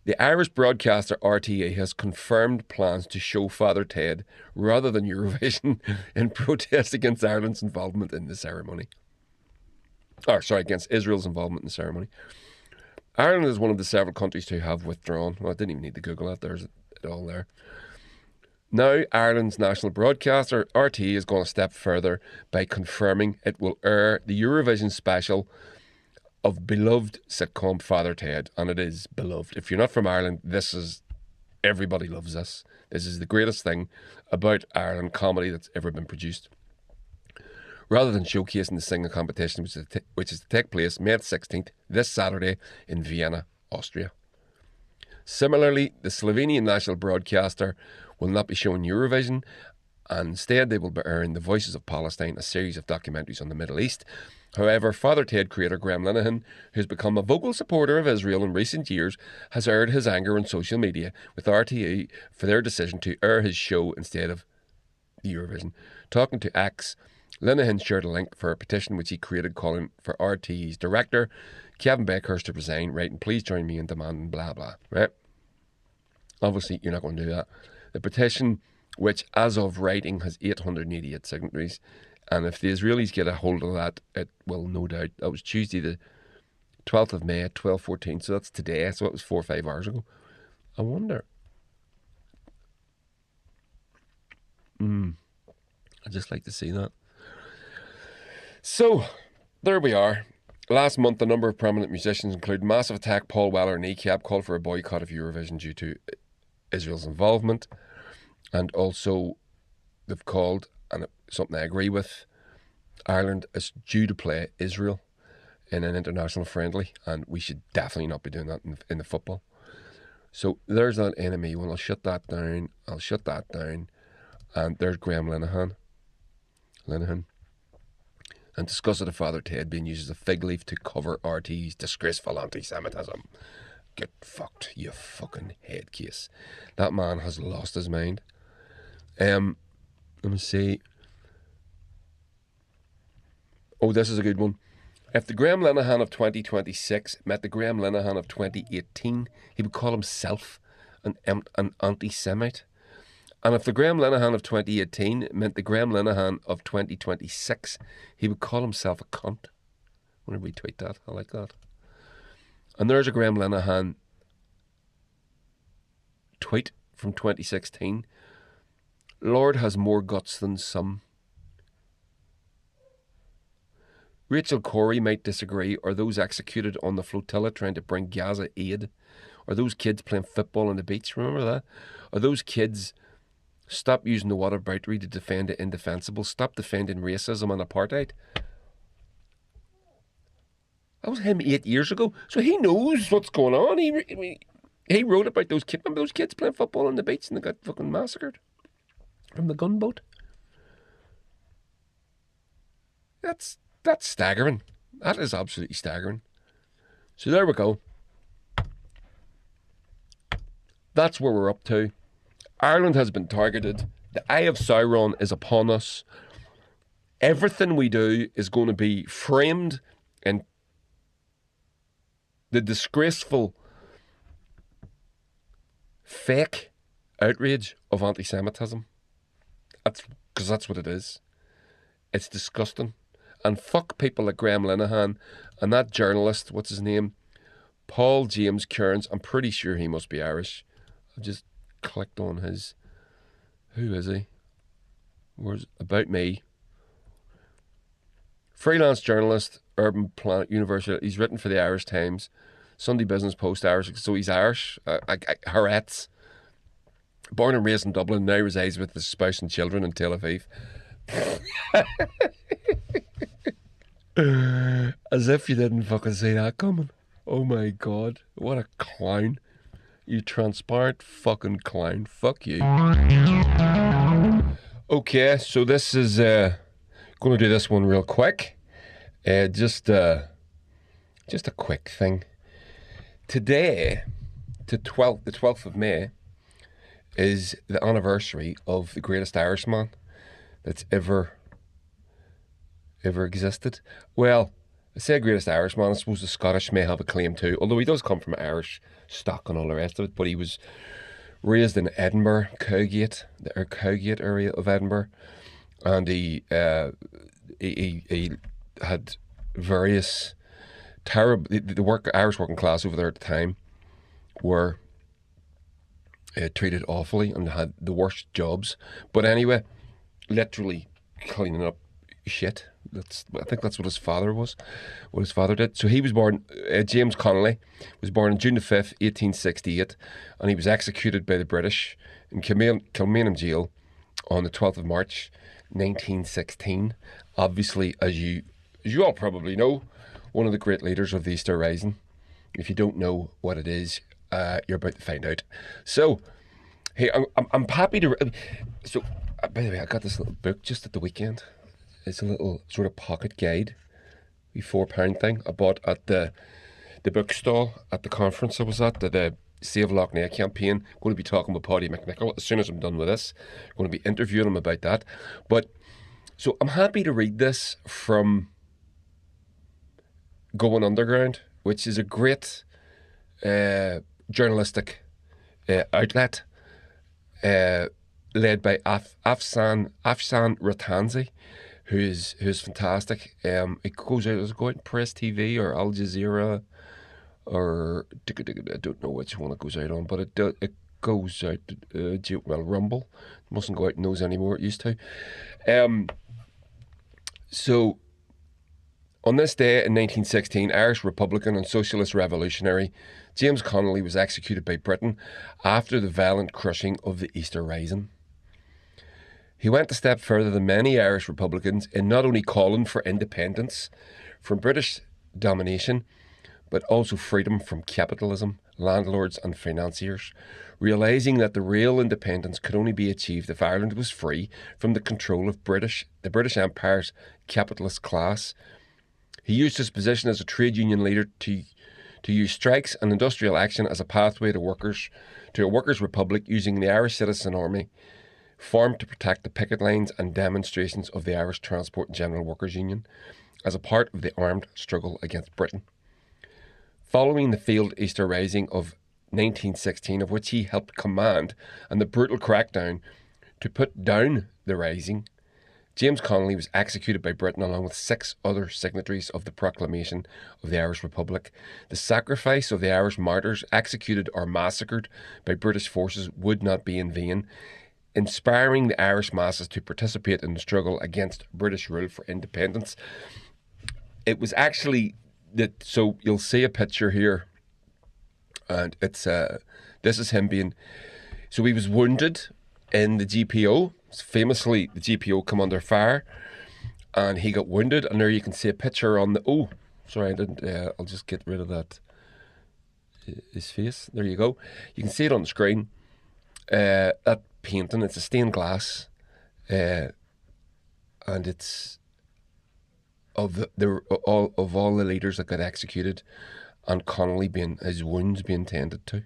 The Irish broadcaster RTE has confirmed plans to show Father Ted rather than Eurovision in protest against Ireland's involvement in the ceremony. Against Israel's involvement in the ceremony. Ireland is one of the several countries to have withdrawn. Well, I didn't even need to Google that. There's it all there. Now, Ireland's national broadcaster, RTE, is going to step further by confirming it will air the Eurovision special of beloved sitcom Father Ted, and it is beloved. If you're not from Ireland, everybody loves this. This is the greatest thing about Ireland comedy that's ever been produced. Rather than showcasing the singing competition, which is to take place May 16th, this Saturday in Vienna, Austria. Similarly, the Slovenian national broadcaster will not be showing Eurovision, and instead they will be airing The Voices of Palestine, a series of documentaries on the Middle East. However, Father Ted creator Graham Linehan, who's become a vocal supporter of Israel in recent years, has aired his anger on social media with RTE for their decision to air his show instead of the Eurovision. Talking to X, Linehan shared a link for a petition which he created calling for RTE's director, Kevin Beckhurst, to resign, writing, "Please join me in demanding blah blah," right? Obviously, you're not going to do that. The petition, which as of writing has 888 signatories, and if the Israelis get a hold of that, it will no doubt. That was Tuesday the 12th of May at 12:14, so that's today, so it was 4 or 5 hours ago. I wonder. I'd just like to see that. So, there we are. Last month, a number of prominent musicians, including Massive Attack, Paul Weller, and Kneecap, called for a boycott of Eurovision due to Israel's involvement. And also, they've called, and something I agree with, Ireland is due to play Israel in an international friendly, and we should definitely not be doing that in the football. So there's that enemy. Well, I'll shut that down. I'll shut that down. And there's Graham Linehan. And disgusted at Father Ted being used as a fig leaf to cover RT's disgraceful anti-Semitism. Get fucked, you fucking head case. That man has lost his mind. Let me see. Oh, this is a good one. If the Graham Linehan of 2026 met the Graham Linehan of 2018, he would call himself an anti-Semite. And if the Graham Linehan of 2018 meant the Graham Linehan of 2026, he would call himself a cunt. I want to retweet that. I like that. And there's a Graham Linehan tweet from 2016. Lord has more guts than some. Rachel Corrie might disagree. Are those executed on the flotilla trying to bring Gaza aid? Are those kids playing football on the beach? Remember that? Are those kids... Stop using the whataboutery to defend the indefensible. Stop defending racism and apartheid. That was him 8 years ago. So he knows what's going on. He wrote about those kids. Remember those kids playing football on the beach and they got fucking massacred from the gunboat? That's staggering. That is absolutely staggering. So there we go. That's where we're up to. Ireland has been targeted. The eye of Sauron is upon us. Everything we do is going to be framed in the disgraceful, fake outrage of anti-Semitism. Because that's what it is. It's disgusting. And fuck people like Graham Linehan and that journalist, what's his name? Paul James Kearns. I'm pretty sure he must be Irish. I've just clicked on his. Who is he? Where's About Me? Freelance journalist, Urban Planet University. He's written for the Irish Times, Sunday Business Post, Irish. So he's Irish. Haaretz. Born and raised in Dublin, now resides with his spouse and children in Tel Aviv. As if you didn't fucking see that coming. Oh my God, what a clown. You transparent fucking clown. Fuck you. Okay, so this is going to do this one real quick. Just a quick thing. Today, the 12th of May, is the anniversary of the greatest Irishman that's ever existed. Well, I say greatest Irishman, I suppose the Scottish may have a claim too, although he does come from Irish stock and all the rest of it, but he was raised in Edinburgh, Cowgate, the Cowgate area of Edinburgh, and he had various terrible, the Irish working class over there at the time were treated awfully and had the worst jobs. But anyway, literally cleaning up shit. I think that's what his father was, what his father did. So he was born, James Connolly was born on June the 5th, 1868, and he was executed by the British in Kilmainham Jail on the 12th of March, 1916. Obviously, as you all probably know, one of the great leaders of the Easter Rising. If you don't know what it is, you're about to find out. So, hey, I'm happy to... So, by the way, I got this little book just at the weekend. It's a little sort of pocket guide, a £4 thing I bought at the bookstall at the conference I was at, the Save Lough Neagh campaign. I'm going to be talking with Paidi McNicoll as soon as I'm done with this. I'm going to be interviewing him about that. But, so I'm happy to read this from Going Underground, which is a great journalistic outlet led by Afsan Ratanzi, who is fantastic. It goes out, does it go out in Press TV or Al Jazeera or I don't know which one it goes out on, but it goes out, Rumble. It mustn't go out in those anymore, it used to. So, on this day in 1916, Irish Republican and Socialist revolutionary James Connolly was executed by Britain after the violent crushing of the Easter Rising. He went a step further than many Irish Republicans in not only calling for independence from British domination, but also freedom from capitalism landlords and financiers, realising that the real independence could only be achieved if Ireland was free from the control of the British Empire's capitalist class. He used his position as a trade union leader to use strikes and industrial action as a pathway to a workers' republic, using the Irish Citizen Army formed to protect the picket lines and demonstrations of the Irish Transport and General Workers Union as a part of the armed struggle against Britain. Following the failed Easter Rising of 1916, of which he helped command, and the brutal crackdown to put down the Rising, James Connolly was executed by Britain along with 6 other signatories of the proclamation of the Irish Republic. The sacrifice of the Irish martyrs executed or massacred by British forces would not be in vain, inspiring the Irish masses to participate in the struggle against British rule for independence. It was actually that, so you'll see a picture here, and it's this is him being, so he was wounded in the GPO. Famously, the GPO come under fire, and he got wounded. And there you can see a picture on the. Oh, sorry, I didn't. I'll just get rid of that. His face. There you go. You can see it on the screen. That painting. It's a stained glass, and it's of all the leaders that got executed, and Connolly being his wounds being tended to,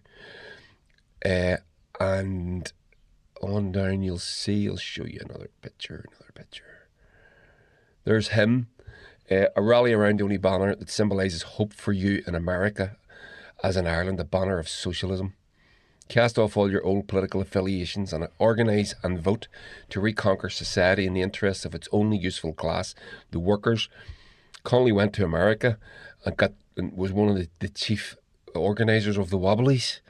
and. On down, you'll see, I'll show you another picture. There's him, a rally around the only banner that symbolises hope for you in America, as in Ireland, a banner of socialism. Cast off all your old political affiliations and organise and vote to reconquer society in the interests of its only useful class, the workers. Connolly went to America and was one of the chief organisers of the Wobblies,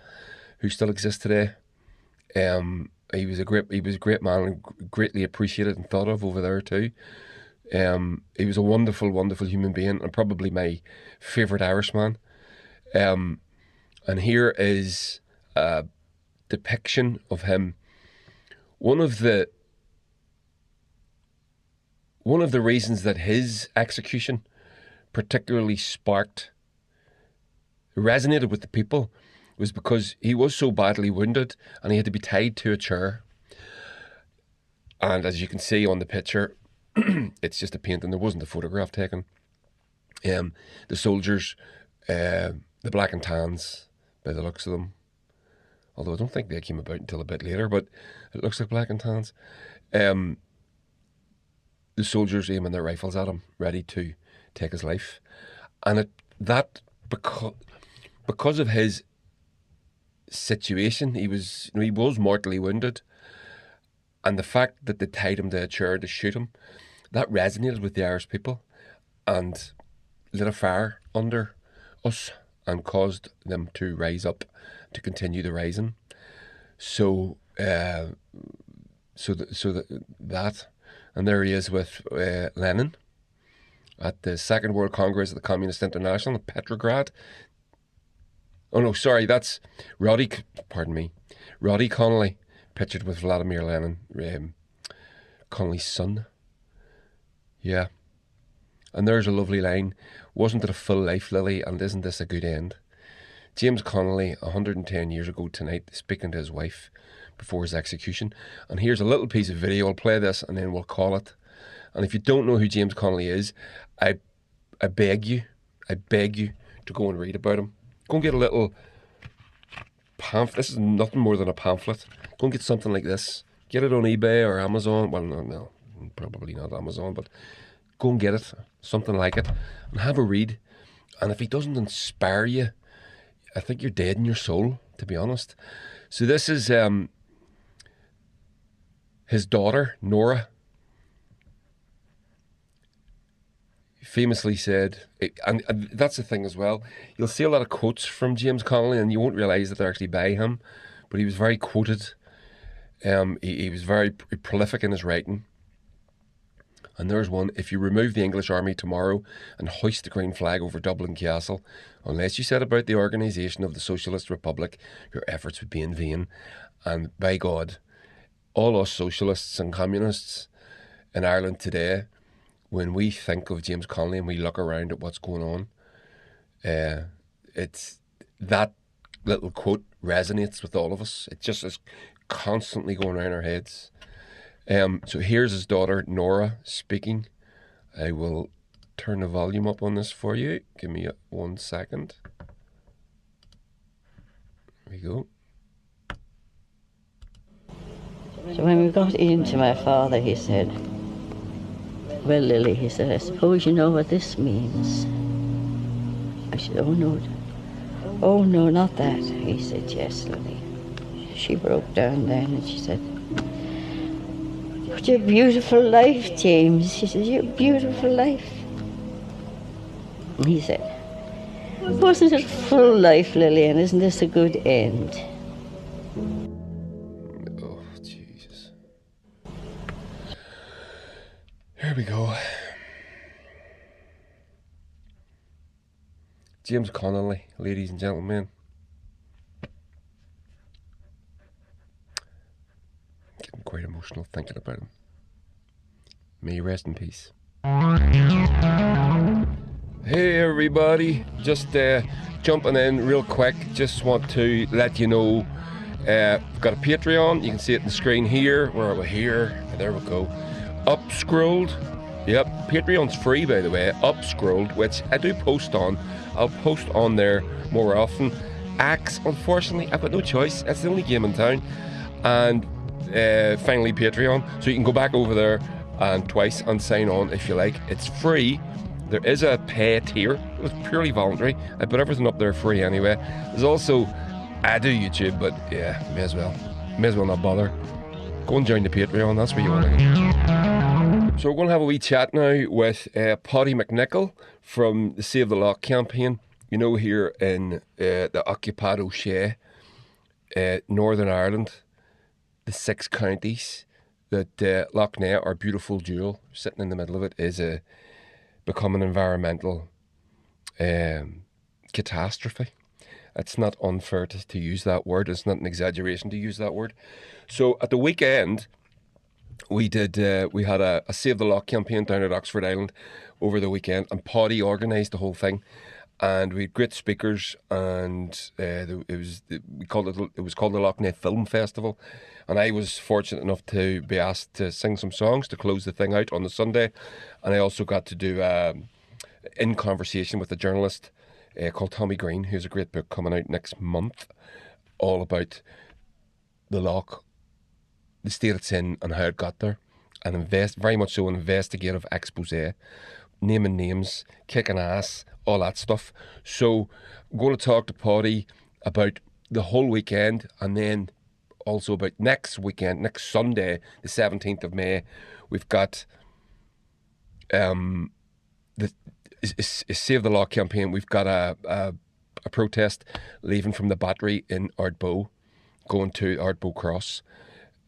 who still exist today. He was a great man, and greatly appreciated and thought of over there too. He was a wonderful, wonderful human being, and probably my favourite Irishman. And here is a depiction of him. One of the reasons that his execution particularly resonated with the people was because he was so badly wounded and he had to be tied to a chair. And as you can see on the picture, it's just a painting. There wasn't a photograph taken. The soldiers, the black and tans, by the looks of them, although I don't think they came about until a bit later, but it looks like black and tans. The soldiers aiming their rifles at him, ready to take his life. And because of his situation, he was mortally wounded, and the fact that they tied him to a chair to shoot him, that resonated with the Irish people and lit a fire under us and caused them to rise up, to continue the rising. So and there he is with Lenin at the Second World Congress of the Communist International in Petrograd. Oh no, sorry, that's Roddy Connolly, pictured with Vladimir Lenin, Connolly's son. Yeah. And there's a lovely line. Wasn't it a full life, Lily, and isn't this a good end? James Connolly, 110 years ago tonight, speaking to his wife before his execution. And here's a little piece of video. I'll play this and then we'll call it. And if you don't know who James Connolly is, I beg you to go and read about him. Go and get a little pamphlet. This is nothing more than a pamphlet. Go and get something like this. Get it on eBay or Amazon. Well, no, probably not Amazon, but go and get it. Something like it. And have a read. And if he doesn't inspire you, I think you're dead in your soul, to be honest. So this is his daughter, Nora, famously said, and that's the thing as well, you'll see a lot of quotes from James Connolly and you won't realise that they're actually by him, but he was very quoted. He was very prolific in his writing. And there's one: if you remove the English army tomorrow and hoist the green flag over Dublin Castle, unless you set about the organisation of the Socialist Republic, your efforts would be in vain. And by God, all us socialists and communists in Ireland today, when we think of James Connolly and we look around at what's going on, it's that little quote resonates with all of us. It just is constantly going around our heads. So here's his daughter, Nora, speaking. I will turn the volume up on this for you. Give me 1 second. There we go. So when we got into my father, he said, well, Lily, he said, I suppose you know what this means. I said, oh, no, not that. He said, yes, Lily. She broke down then and she said, but your beautiful life, James. She said, your beautiful life. And he said, wasn't it a full life, Lily, and isn't this a good end? Oh, Jesus. Here we go. James Connolly, ladies and gentlemen. Getting quite emotional thinking about him. May you rest in peace. Hey everybody, just jumping in real quick. Just want to let you know we've got a Patreon. You can see it on the screen here. Where are we? Here. There we go. Upscrolled. Yep, Patreon's free, by the way. Upscrolled, which I do post on. I'll post on there more often. Axe, unfortunately, I've got no choice. It's the only game in town. And finally, Patreon. So you can go back over there and twice and sign on if you like. It's free. There is a pay tier. It's purely voluntary. I put everything up there free anyway. There's also, I do YouTube, but yeah, may as well not bother. Go and join the Patreon. That's where you want to go. So we're going to have a wee chat now with Paidi McNicoll from the Save Lough Neagh campaign. You know, here in the occupied O'Shea, Northern Ireland, the 6 counties, that Lough Neagh, our beautiful jewel, sitting in the middle of it, is become an environmental catastrophe. It's not unfair to use that word. It's not an exaggeration to use that word. So at the weekend, we had a Save the Lough Campaign down at Oxford Island over the weekend, and Paidi organised the whole thing, and we had great speakers, and it was called the Lough Neagh Film Festival, and I was fortunate enough to be asked to sing some songs to close the thing out on the Sunday, and I also got to do in conversation with a journalist called Tommy Green, who has a great book coming out next month, all about the Lough, the state it's in and how it got there, and very much so an investigative expose, naming names, kicking ass, all that stuff. So I'm going to talk to Paidi about the whole weekend, and then also about next weekend, next Sunday, the 17th of May. We've got the Save the Lough campaign. We've got a protest leaving from the battery in Ardboe, going to Ardboe Cross.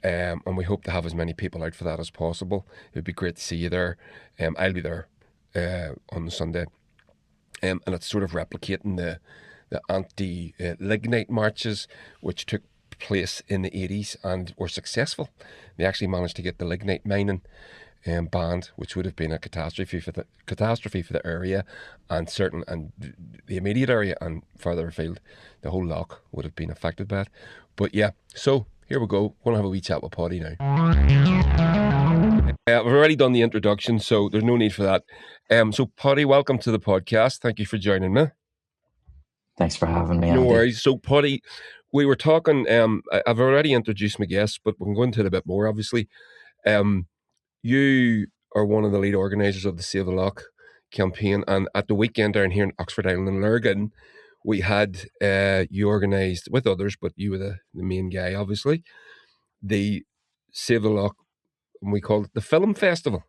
And we hope to have as many people out for that as possible. It would be great to see you there. I'll be there on the Sunday. And it's sort of replicating the anti-lignite marches, which took place in the 80s and were successful. They actually managed to get the lignite mining banned, which would have been a catastrophe for the area, and the immediate area, and further afield, the whole Lough would have been affected by it. But yeah, so here we go. We're going to have a wee chat with Paidi now. I've already done the introduction, so there's no need for that. So Paidi, welcome to the podcast. Thank you for joining me. Thanks for having me, No Andy. worries. So Paidi, we were talking, I've already introduced my guests, but we can go into it a bit more, obviously. You are one of the lead organisers of the Save the Lough campaign, and at the weekend down here in Oxford Island in Lurgan, we had, you organised with others, but you were the main guy, obviously, the Save the Lough, and we called it the Film Festival.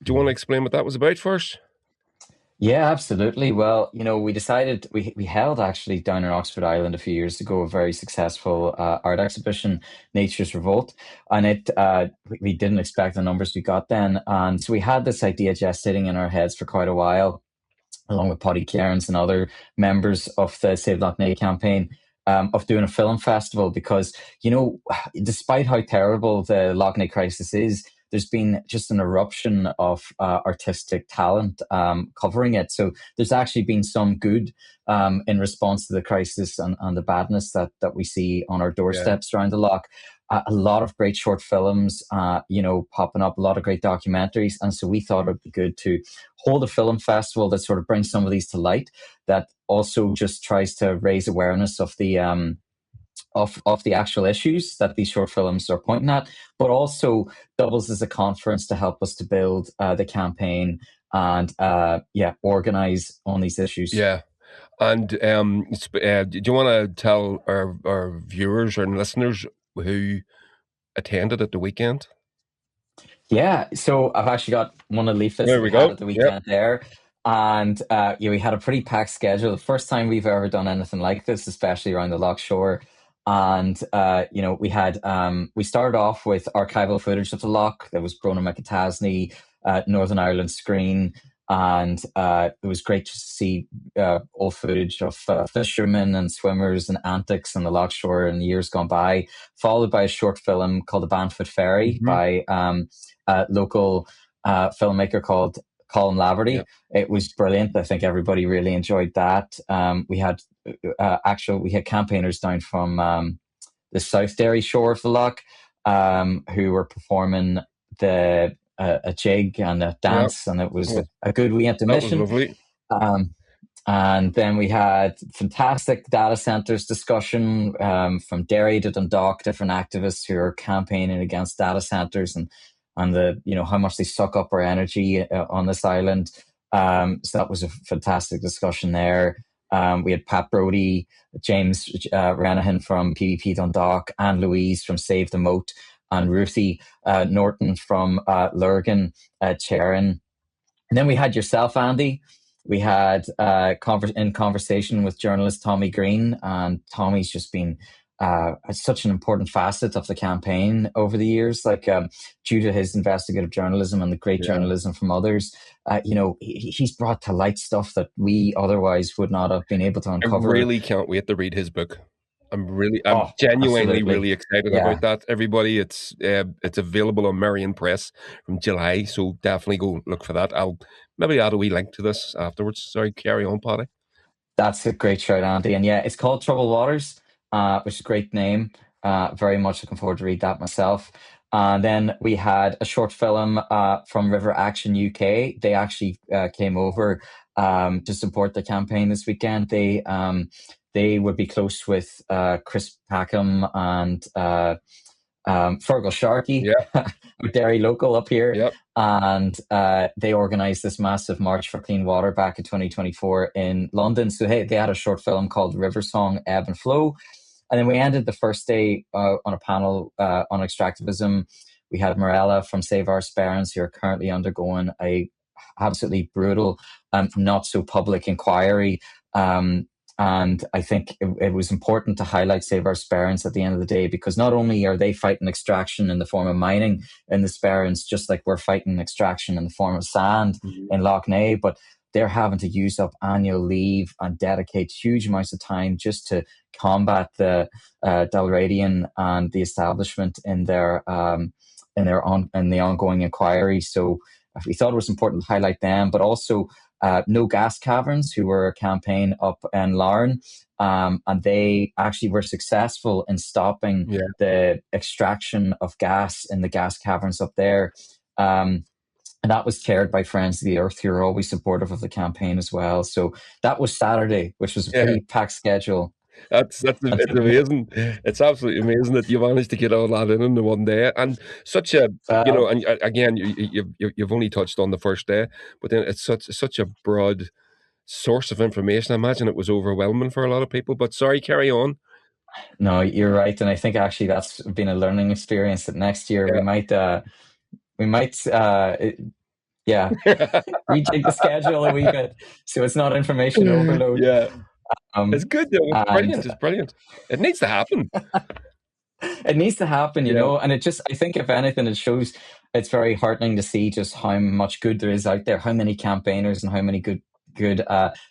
Do you want to explain what that was about first? Yeah, absolutely. Well, we decided, we held actually down in Oxford Island a few years ago a very successful art exhibition, Nature's Revolt, and we didn't expect the numbers we got then, and so we had this idea just sitting in our heads for quite a while, along with Paidi Clarence and other members of the Save Lough Neagh campaign, of doing a film festival, because, despite how terrible the Lough Neagh crisis is, there's been just an eruption of artistic talent covering it. So there's actually been some good in response to the crisis and the badness that we see on our doorsteps around the loch. A lot of great short films, popping up, a lot of great documentaries. And so we thought it'd be good to hold a film festival that sort of brings some of these to light, that also just tries to raise awareness of the of the actual issues that these short films are pointing at, but also doubles as a conference to help us to build the campaign and organize on these issues. Yeah. And do you want to tell our viewers and listeners who attended at the weekend? Yeah, so I've actually got one of the leaflets There that we we had go. at the weekend there. And we had a pretty packed schedule. The first time we've ever done anything like this, especially around the Loch Shore. And, we started off with archival footage of the loch. There was Brona McAtasney, Northern Ireland Screen. And it was great to see old footage of fishermen and swimmers and antics on the Loch Shore in years gone by, followed by a short film called The Banfoot Ferry by a local filmmaker called Colin Laverty. Yep. It was brilliant. I think everybody really enjoyed that. We had campaigners down from the South Derry shore of the loch who were performing a jig and a dance, and it was a good wee intermission. That was lovely. And then we had fantastic data centers discussion from Derry to Dundalk, different activists who are campaigning against data centers and the how much they suck up our energy on this island. So that was a fantastic discussion there. We had Pat Brody, James Renahan from PvP Dundalk, Anne Louise from Save the Moat, and Ruthie Norton from Lurgan chairing. And then we had yourself, Andy. We had in conversation with journalist Tommy Green, and Tommy's just been such an important facet of the campaign over the years, due to his investigative journalism and the great journalism from others. He's brought to light stuff that we otherwise would not have been able to uncover. I really can't wait to read his book. I'm genuinely really excited about that. Everybody, it's available on Marion Press from July, so definitely go look for that. I'll maybe add a wee link to this afterwards. Sorry, carry on, Paidi. That's a great shout, Andy. And it's called Troubled Waters, which is a great name. Very much looking forward to read that myself. And then we had a short film from River Action UK. They actually came over to support the campaign this weekend. They would be close with Chris Packham and Fergal Sharkey, a Derry local up here. Yep. And they organised this massive March for Clean Water back in 2024 in London. So they had a short film called River Song, Ebb and Flow. And then we ended the first day on a panel on extractivism. We had Morella from Save Our Sparrows, who are currently undergoing a absolutely brutal, not so public inquiry. And I think it was important to highlight Save Our Sparrows at the end of the day, because not only are they fighting extraction in the form of mining in the Sparrows, just like we're fighting extraction in the form of sand in Lough Neagh, but they're having to use up annual leave and dedicate huge amounts of time just to combat the Dalradian and the establishment in the ongoing inquiry. So we thought it was important to highlight them, but also No Gas Caverns, who were a campaign up in Larne, and they actually were successful in stopping the extraction of gas in the gas caverns up there. And that was chaired by Friends of the Earth, who are always supportive of the campaign as well. So that was Saturday, which was a pretty packed schedule. It's amazing. It's absolutely amazing that you managed to get all that in the one day, and such a and again, you've only touched on the first day, but then it's such a broad source of information. I imagine it was overwhelming for a lot of people. But sorry, carry on. No, you're right, and I think actually that's been a learning experience. That next year we might rejig the schedule a wee bit so it's not information overload. It's good though. It's brilliant. It needs to happen. It needs to happen, you know, and I think if anything, it shows, it's very heartening to see just how much good there is out there, how many campaigners and how many good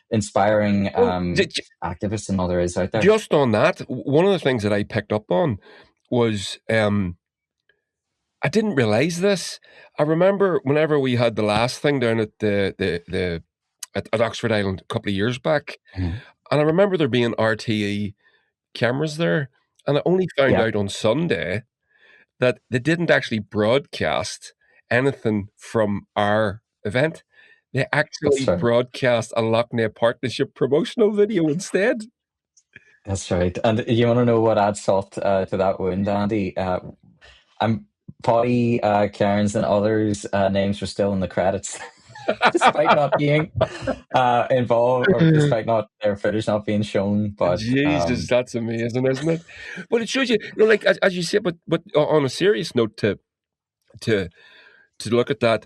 inspiring activists and all there is out there. Just on that, one of the things that I picked up on was I didn't realise this. I remember whenever we had the last thing down at at Oxford Island a couple of years back, Mhm. and I remember there being RTE cameras there, and I only found Yeah, out on Sunday that they didn't actually broadcast anything from our event. They that's actually right. broadcast a Lough Neagh partnership promotional video instead. That's right. And you want to know what adds salt to that wound, Andy? I'm Paidi, Cairns, and others' names were still in the credits, despite not being involved, or despite not their footage not being shown. But Jesus, that's amazing, isn't it? But it shows you, like as you say, but on a serious note, to look at that,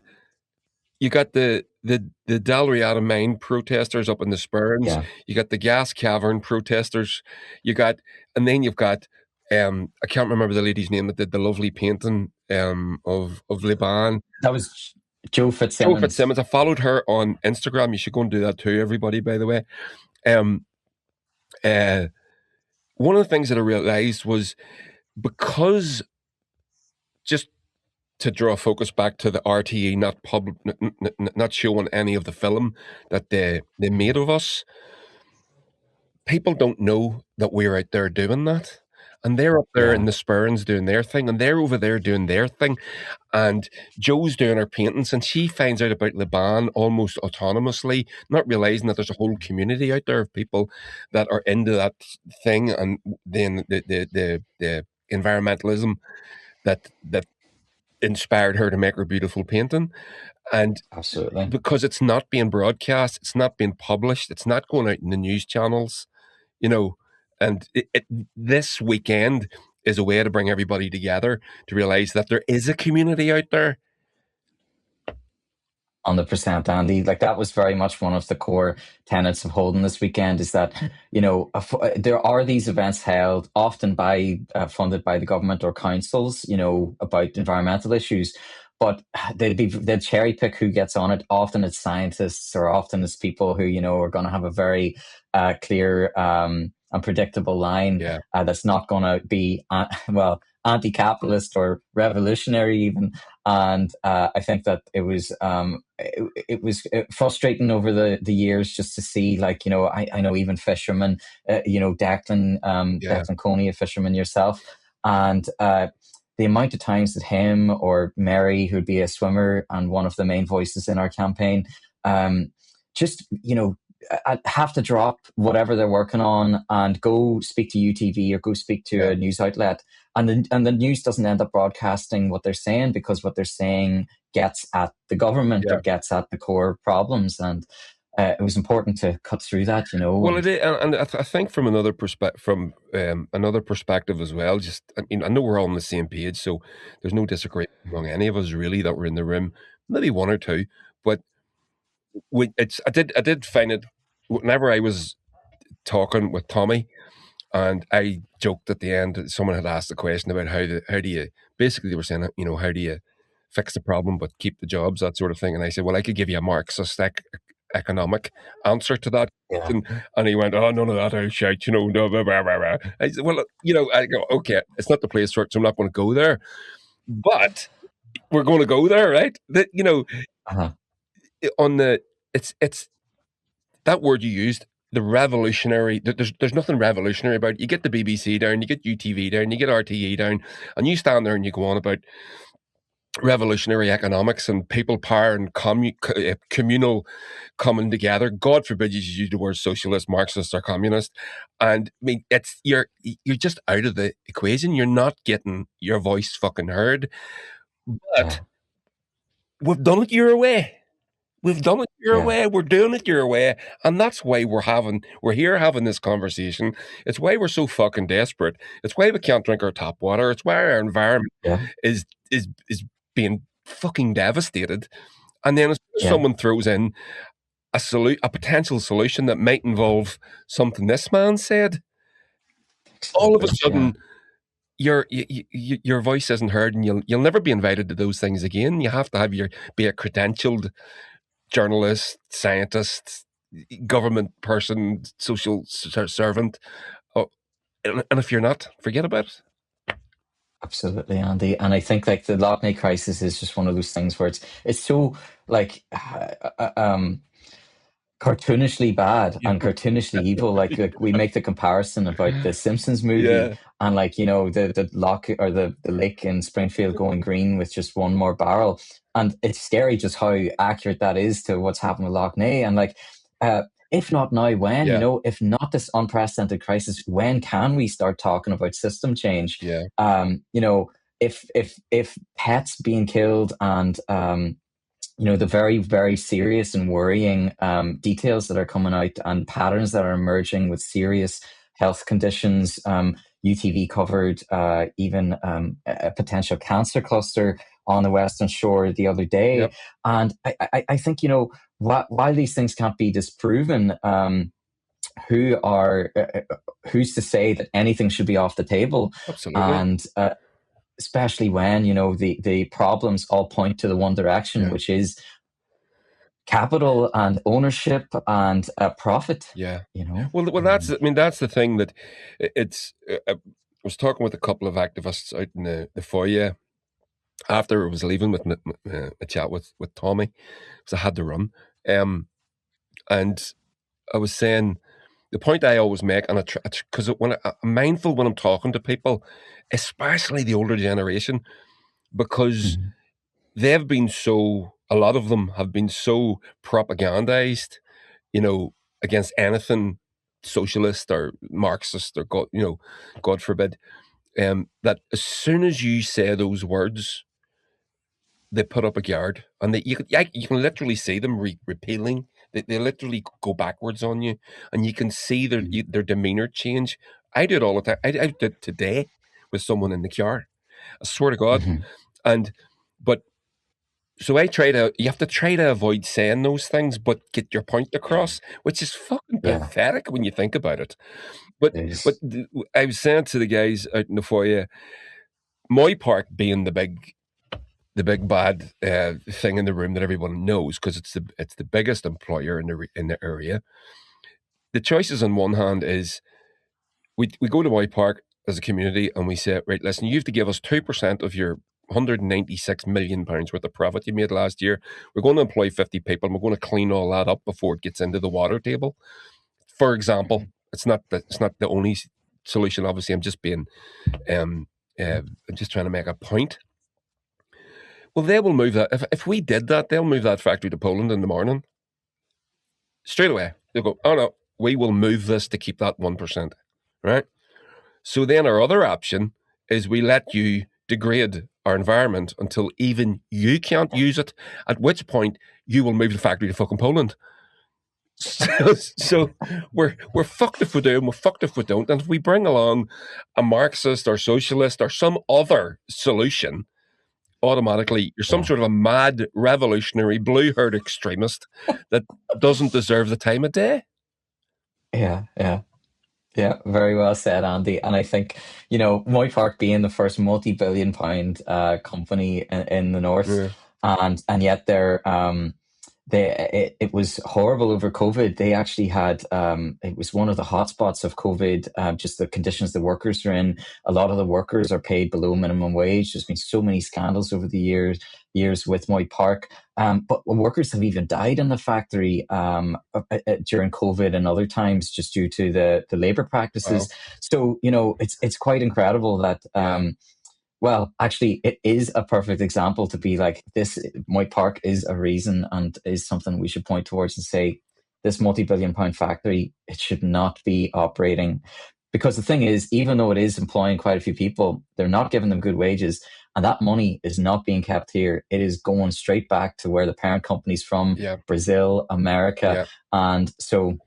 you got the Dalriada mine protesters up in the Spurns, yeah, you got the gas cavern protesters, and then you've got I can't remember the lady's name that did the lovely painting of Liban. that was Joe Joe Fitzsimmons. Fitzsimmons. I followed her on Instagram. You should go and do that too, everybody, by the way. Um One of the things that I realized was, because, just to draw focus back to the RTE not showing any of the film that they made of us, people don't know that we're out there doing that. And they're up there in Yeah, the Spurns doing their thing, and they're over there doing their thing. And Joe's doing her paintings, and she finds out about Liban almost autonomously, not realizing that there's a whole community out there of people that are into that thing, and then the environmentalism that inspired her to make her beautiful painting. And absolutely. because it's not being broadcast, it's not being published, it's not going out in the news channels, you know, and this weekend is a way to bring everybody together to realize that there is a community out there. 100%, Andy. Like, that was very much one of the core tenets of Holden this weekend, is that, there are these events held often by funded by the government or councils, about environmental issues, but they'd cherry pick who gets on it. Often it's scientists, or often it's people who, are going to have a very clear and predictable line Yeah. that's not going to be, anti-capitalist or revolutionary even. And I think that it was frustrating over the years just to see, like, I know even fishermen, Declan, Yeah. Declan Coney, a fisherman yourself, and the amount of times that him or Mary, who'd be a swimmer and one of the main voices in our campaign, just, have to drop whatever they're working on and go speak to UTV or go speak to a news outlet, and the news doesn't end up broadcasting what they're saying, because what they're saying gets at the government or gets at the core problems. And it was important to cut through that, Well, it is, and I think from another perspective as well. Just, I mean, I know we're all on the same page, so there's no disagreement among any of us really that were in the room. Maybe one or two, but I did find it whenever I was talking with Tommy, and I joked at the end. Someone had asked a question about how do you, basically they were saying, how do you fix the problem but keep the jobs, that sort of thing. And I said, well, I could give you a Marxist economic answer to that. Yeah. And he went, oh, none of that, I'll shout, no, blah, blah, blah, blah. I said, well, I go, okay, it's not the place for it, so I'm not going to go there. But we're going to go there, right? That, on the, it's that word you used, the revolutionary. There's nothing revolutionary about it. You get the BBC down, you get UTV down, you get RTE down, and you stand there and you go on about revolutionary economics and people power and communal coming together. God forbid you use the word socialist, Marxist, or communist. And I mean, you're just out of the equation. You're not getting your voice fucking heard. But we've done it your way. We've done it your way. We're doing it your way. And that's why we're here having this conversation. It's why we're so fucking desperate. It's why we can't drink our tap water. It's why our environment is being fucking devastated. And then as someone throws in a potential solution that might involve something this man said, all of a sudden your voice isn't heard, and you'll never be invited to those things again. You have to be a credentialed journalist, scientist, government person, social servant. Oh, and if you're not, forget about it. Absolutely, Andy. And I think like the Lough Neagh crisis is just one of those things where it's so like cartoonishly bad and cartoonishly evil. Like we make the comparison about the Simpsons movie and like, you know, the lock or the lake in Springfield going green with just one more barrel. And it's scary just how accurate that is to what's happened with Lough Neagh. And like, if not now, when? You know, if not this unprecedented crisis, when can we start talking about system change? Yeah. You know, if pets being killed and you know, the very, very serious and worrying details that are coming out and patterns that are emerging with serious health conditions, UTV covered even a potential cancer cluster on the Western Shore the other day. And I think, you know, while these things can't be disproven, who's to say that anything should be off the table? Absolutely. And especially when, you know, the problems all point to the one direction, which is capital and ownership and profit. Yeah. You know. Well, that's the thing that it's. I was talking with a couple of activists out in the foyer after I was leaving with a chat with Tommy, because I had to run, and I was saying the point I always make, and because when I'm mindful when I'm talking to people, especially the older generation, because they've been a lot of them have been so propagandized, you know, against anything socialist or Marxist or God forbid, that as soon as you say those words, they put up a guard, and you can literally see them repealing. They literally go backwards on you, and you can see their demeanor change. I do it all the time. I did it today with someone in the car. I swear to God. So you have to try to avoid saying those things, but get your point across, which is fucking pathetic when you think about it. But I was saying to the guys out in the foyer, Moy Park being the big bad thing in the room that everyone knows, because it's the biggest employer in the area. The choices on one hand is we go to Moy Park as a community and we say, right, listen, you have to give us 2% of your £196 million worth of profit you made last year. We're going to employ 50 people and we're going to clean all that up before it gets into the water table. For example, it's not the only solution. Obviously, I'm just being, I'm just trying to make a point. Well, they will move that. If we did that, they'll move that factory to Poland in the morning. Straight away. They'll go, oh no, we will move this to keep that 1%. Right? So then our other option is we let you degrade our environment until even you can't use it, at which point you will move the factory to fucking Poland. So we're fucked if we do, and we're fucked if we don't. And if we bring along a Marxist or socialist or some other solution, automatically you're some sort of a mad revolutionary blue herd extremist that doesn't deserve the time of day. Yeah, very well said, Andy. And I think, you know, Moy Park being the first multi-billion-pound company in the north, and yet it was horrible over COVID. They actually had it was one of the hotspots of COVID. Just the conditions the workers are in. A lot of the workers are paid below minimum wage. There's been so many scandals over the years with Moy Park. But workers have even died in the factory during COVID and other times just due to the labour practices. Wow. So, you know, it's quite incredible that well, actually, it is a perfect example to be like this. Moy Park is a reason and is something we should point towards and say this multi-billion-pound factory, it should not be operating. Because the thing is, even though it is employing quite a few people, they're not giving them good wages. And that money is not being kept here. It is going straight back to where the parent company's from, Brazil, America. And so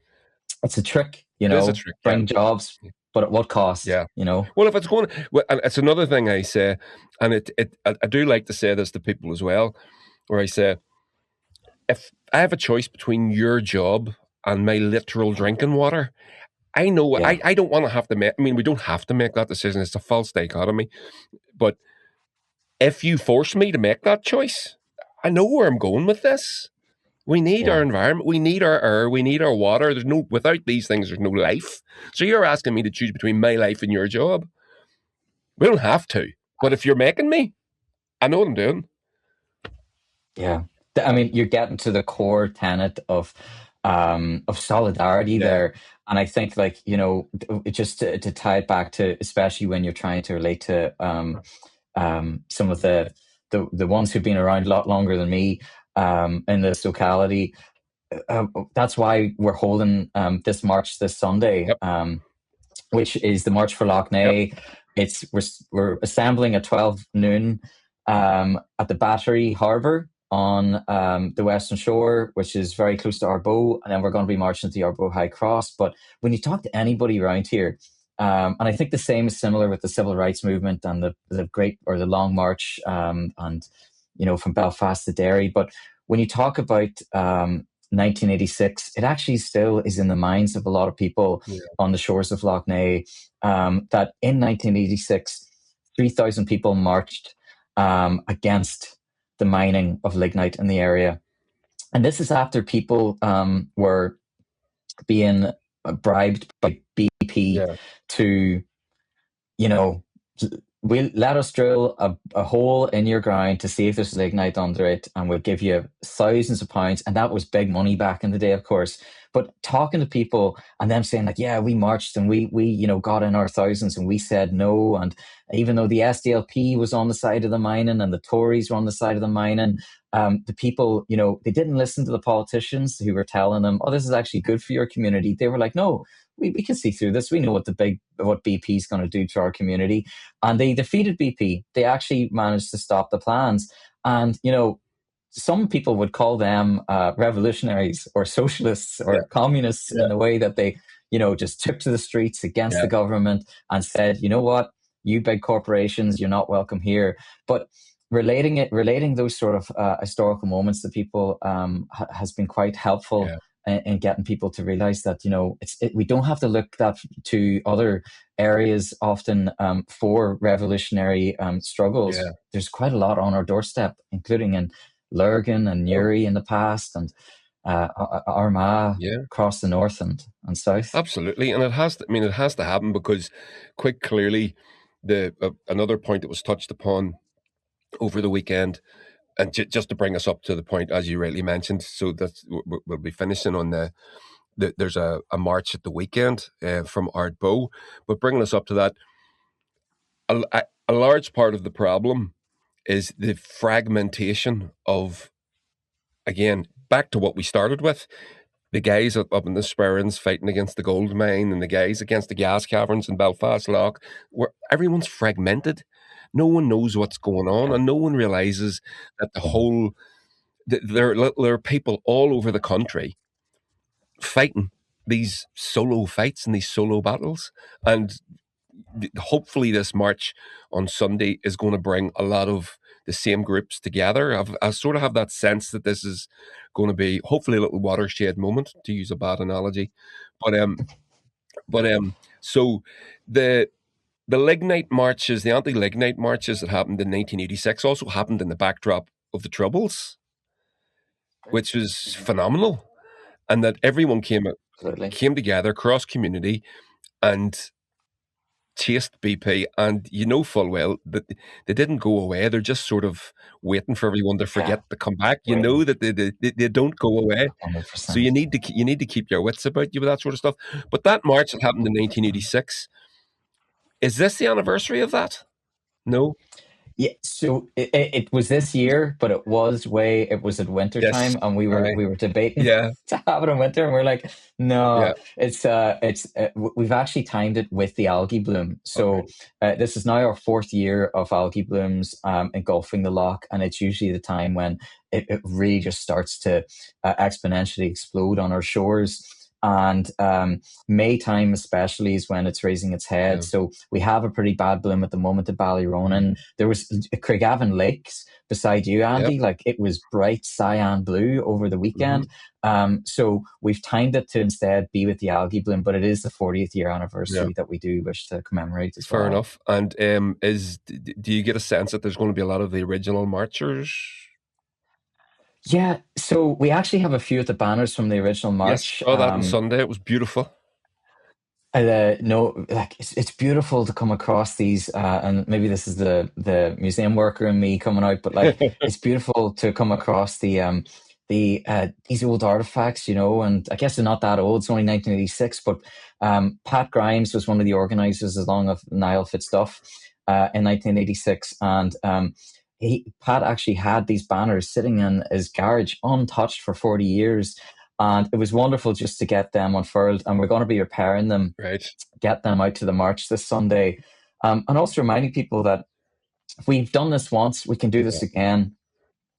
it's a trick, you know, bring jobs. But at what cost? You know. Well, if it's going, and it's another thing I say, and I do like to say this to people as well, where I say, if I have a choice between your job and my literal drinking water, I know I don't want to have to make. I mean, we don't have to make that decision. It's a false dichotomy. But if you force me to make that choice, I know where I'm going with this. We need our environment. We need our air. We need our water. Without these things, there's no life. So you're asking me to choose between my life and your job. We don't have to. But if you're making me, I know what I'm doing. Yeah. I mean, you're getting to the core tenet of solidarity Yeah. there. And I think, like, you know, just to tie it back to, especially when you're trying to relate to some of the ones who've been around a lot longer than me in this locality, that's why we're holding this march this Sunday, Yep. which is the March for Lough Neagh. Yep. We're assembling at 12 noon at the Battery Harbour on the Western Shore, which is very close to Ardboe, and then we're going to be marching to the Ardboe High Cross. But when you talk to anybody around here, and I think the same is similar with the civil rights movement and the great, or the Long March, and, you know, from Belfast to Derry. But when you talk about 1986, it actually still is in the minds of a lot of people on the shores of Lough Neagh, that in 1986, 3,000 people marched against the mining of lignite in the area. And this is after people were being bribed by BP to, you know, we'll let us drill a hole in your ground to see if there's lignite under it, and we'll give you thousands of pounds. And that was big money back in the day, of course. But talking to people and them saying, like, yeah, we marched and we you know, got in our thousands and we said no. And even though the SDLP was on the side of the mining and the Tories were on the side of the mining, the people, you know, they didn't listen to the politicians who were telling them, oh, this is actually good for your community. They were like, no, we can see through this. We know what BP is going to do to our community. And they defeated BP. They actually managed to stop the plans. And, you know, some people would call them revolutionaries or socialists or communists in the way that they, you know, just took to the streets against the government and said, you know what, you big corporations, you're not welcome here. But relating those sort of historical moments to people has been quite helpful in getting people to realize that, you know, we don't have to look to other areas often for revolutionary struggles. There's quite a lot on our doorstep, including in Lurgan and Newry in the past, and Armagh across the north and south. Absolutely, and it has to happen, because quite clearly another point that was touched upon over the weekend, and just to bring us up to the point, as you rightly mentioned, so that we'll be finishing on there's a march at the weekend from Ardboe, but bringing us up to that, a large part of the problem is the fragmentation of, again, back to what we started with, the guys up in the Sperrins fighting against the gold mine, and the guys against the gas caverns in Belfast Lough, where everyone's fragmented. No one knows what's going on, and no one realizes that there are people all over the country fighting these solo fights and these solo battles. And hopefully this march on Sunday is going to bring a lot of the same groups together. I sort of have that sense that this is going to be hopefully a little watershed moment, to use a bad analogy. But so the lignite marches, the anti-lignite marches that happened in 1986 also happened in the backdrop of the Troubles, which was phenomenal. And that everyone came together, cross community, and chased BP, and you know full well that they didn't go away. They're just sort of waiting for everyone to forget to come back. You know that they don't go away. 100%. So you need to keep your wits about you with that sort of stuff. But that march that happened in 1986, is this the anniversary of that? No. Yeah, so it was this year, but it was at winter time, and we were debating to have it in winter, and we're like, no, we've actually timed it with the algae bloom. So this is now our 4th year of algae blooms engulfing the loch, and it's usually the time when it really just starts to exponentially explode on our shores. And May time especially is when it's raising its head. So we have a pretty bad bloom at the moment at Ballyronan. There was Craigavon Lakes beside you, Andy. Like, it was bright cyan blue over the weekend. So we've timed it to instead be with the algae bloom, but it is the 40th year anniversary that we do wish to commemorate as well. Fair enough. And do you get a sense that there's going to be a lot of the original marchers? Yeah, so we actually have a few of the banners from the original march. Yes, saw that on Sunday. It was beautiful. No, like it's beautiful to come across these, and maybe this is the museum worker in me coming out, but like it's beautiful to come across these old artifacts, and I guess they're not that old. It's only 1986, but Pat Grimes was one of the organisers along with Niall Fitzduff in 1986, and Pat actually had these banners sitting in his garage untouched for 40 years. And it was wonderful just to get them unfurled, and we're going to be repairing them, Right. get them out to the march this Sunday. And also reminding people that if we've done this once, we can do this again.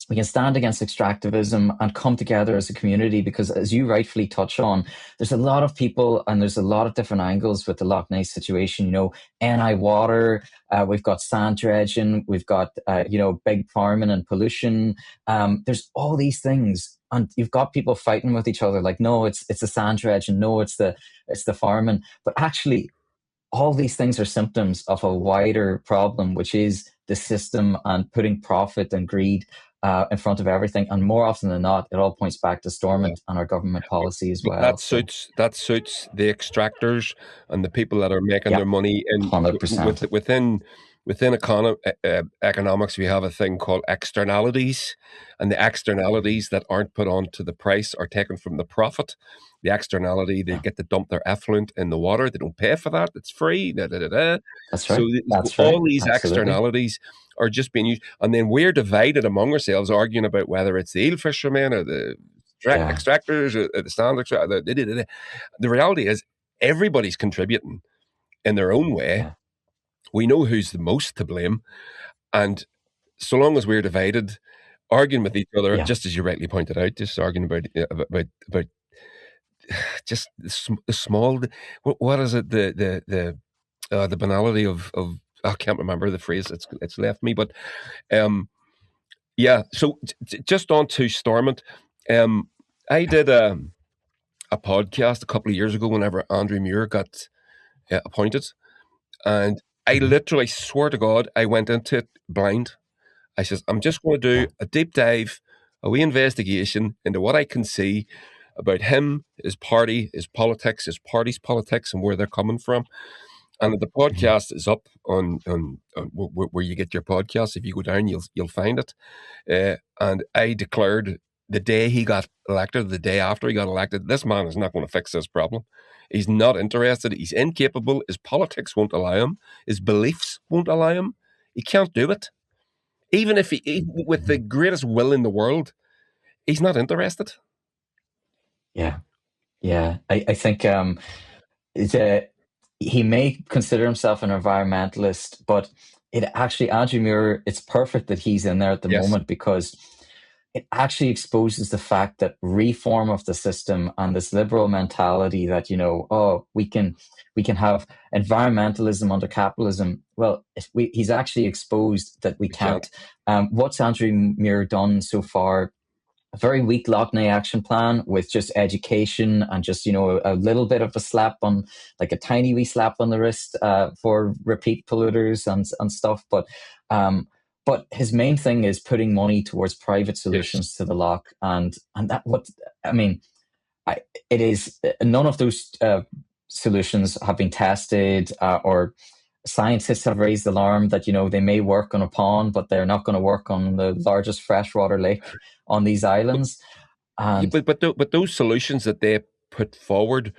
We can stand against extractivism and come together as a community, because as you rightfully touch on, there's a lot of people and there's a lot of different angles with the Lough Neagh situation. NI water, we've got sand dredging, we've got, big farming and pollution. There's all these things, and you've got people fighting with each other like, no, it's the sand dredging, no, it's the farming. But actually, all these things are symptoms of a wider problem, which is the system and putting profit and greed in front of everything. And more often than not, it all points back to Stormont and our government policy as well. That suits the extractors and the people that are making their money. And 100%. Within economics, we have a thing called externalities, and the externalities that aren't put onto the price are taken from the profit. The externality, they get to dump their effluent in the water. They don't pay for that. It's free. That's right. So That's all right. these externalities are just being used. And then we're divided among ourselves, arguing about whether it's the eel fishermen or the extractors or the stand extractors. The reality is everybody's contributing in their own way. Yeah. We know who's the most to blame. And so long as we're divided, arguing with each other, just as you rightly pointed out, just arguing about just the small, what is it? The banality of I can't remember the phrase. It's left me, but So just on to Stormont, I did a podcast a couple of years ago whenever Andrew Muir got appointed, and I literally swear to God I went into it blind. I says, I'm just going to do a deep dive, a wee investigation into what I can see about him, his party, his politics, his party's politics, and where they're coming from. And the podcast is up on where you get your podcasts. If you go down, you'll find it. And I declared the day he got elected, the day after he got elected, this man is not going to fix this problem. He's not interested. He's incapable. His politics won't allow him. His beliefs won't allow him. He can't do it. Even if with the greatest will in the world, he's not interested. Yeah. I think he may consider himself an environmentalist, but Andrew Muir, it's perfect that he's in there at the moment, because it actually exposes the fact that reform of the system and this liberal mentality that, we can have environmentalism under capitalism. Well, he's actually exposed that we can't. What's Andrew Muir done so far? A very weak Lough Neagh action plan with just education and just, a little bit of a slap on, like a tiny wee slap on the wrist for repeat polluters and stuff. But his main thing is putting money towards private solutions to the loch, and that it is none of those solutions have been tested, or scientists have raised the alarm that they may work on a pond, but they're not going to work on the largest freshwater lake on these islands. But those solutions that they put forward,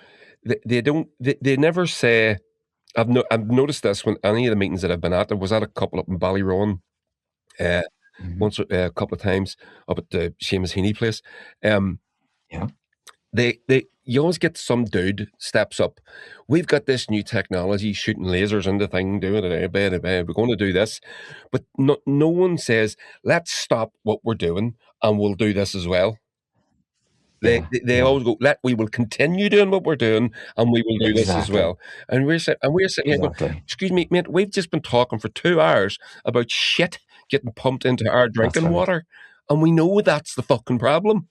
they never say. I've noticed this when any of the meetings that I've been at. There was at a couple up in Ballyroan. Once a couple of times up at the Seamus Heaney place. You always get some dude steps up. We've got this new technology, shooting lasers into thing, doing it. We're going to do this, but no one says let's stop what we're doing and we'll do this as well. They always go, we will continue doing what we're doing and we will do this as well. And we're sitting here going, excuse me, mate, we've just been talking for 2 hours about shit getting pumped into our drinking water, and we know that's the fucking problem.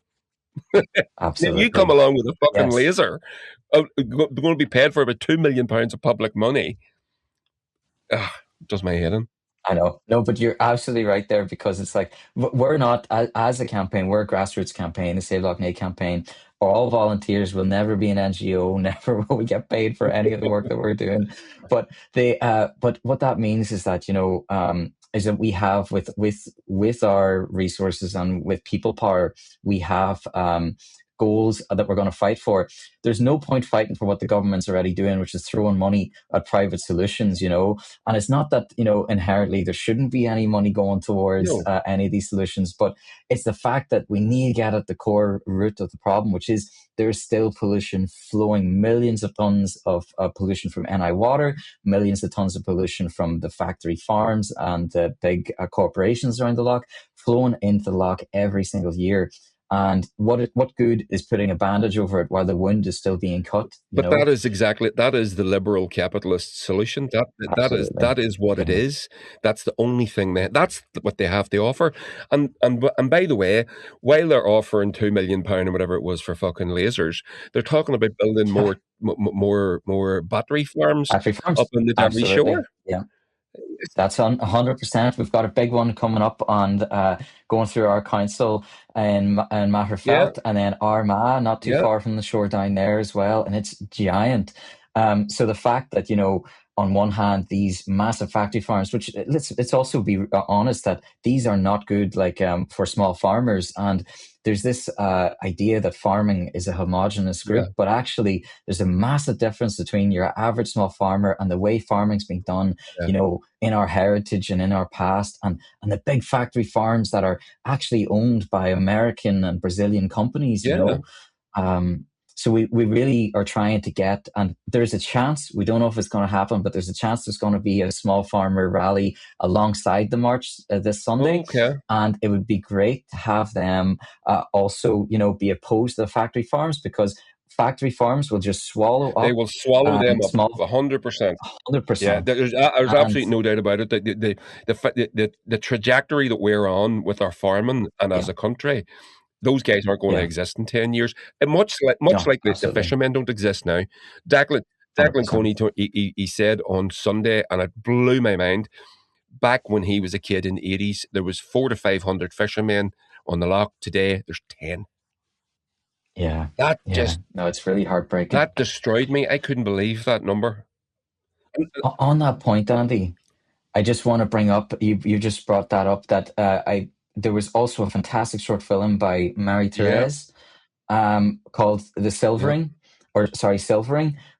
Absolutely. You come along with a fucking laser, going to be paid for about £2 million of public money. Does my head in. I know. No, but you're absolutely right there, because it's like we're not, as a campaign, we're a grassroots campaign, the Save Lough Neagh campaign. We're all volunteers. We'll never be an NGO. Never will we get paid for any of the work that we're doing. But but what that means is that, is that we have, with our resources and with people power, we have goals that we're going to fight for. There's no point fighting for what the government's already doing, which is throwing money at private solutions, And it's not that, inherently there shouldn't be any money going towards No. any of these solutions, but it's the fact that we need to get at the core root of the problem, which is there's still pollution flowing, millions of tons of pollution from NI water, millions of tons of pollution from the factory farms and the big corporations around the loch, flowing into the loch every single year. And what good is putting a bandage over it while the wound is still being cut? But that is the liberal capitalist solution. That is what it is. That's the only thing that's what they have to offer. And by the way, while they're offering £2 million or whatever it was for fucking lasers, they're talking about building more battery farms up in the Derry Shore. Yeah. That's 100%. We've got a big one coming up and going through our council in Matterfelt, and then Armagh, not too far from the shore down there as well, and it's giant. So the fact that, on one hand, these massive factory farms, which let's also be honest that these are not good, like for small farmers. And there's this idea that farming is a homogenous group, but actually there's a massive difference between your average small farmer and the way farming's being done, in our heritage and in our past, and the big factory farms that are actually owned by American and Brazilian companies, So we really are trying to get, and there's a chance, we don't know if it's going to happen, but there's a chance there's going to be a small farmer rally alongside the march this Sunday. And it would be great to have them also, be opposed to the factory farms, because factory farms will just swallow up. They will swallow them up 100%. 100%. Yeah, there's absolutely no doubt about it. The trajectory that we're on with our farming and as a country, those guys aren't going to exist in 10 years. And much like the fishermen don't exist now. Declan Coney, he said on Sunday, and it blew my mind, back when he was a kid in the 80s, there was 400 to 500 fishermen on the loch. Today, there's 10. Yeah. No, it's really heartbreaking. That destroyed me. I couldn't believe that number. On that point, Andy, I just want to bring up, you just brought that up, that there was also a fantastic short film by Marie-Therese called Silvering,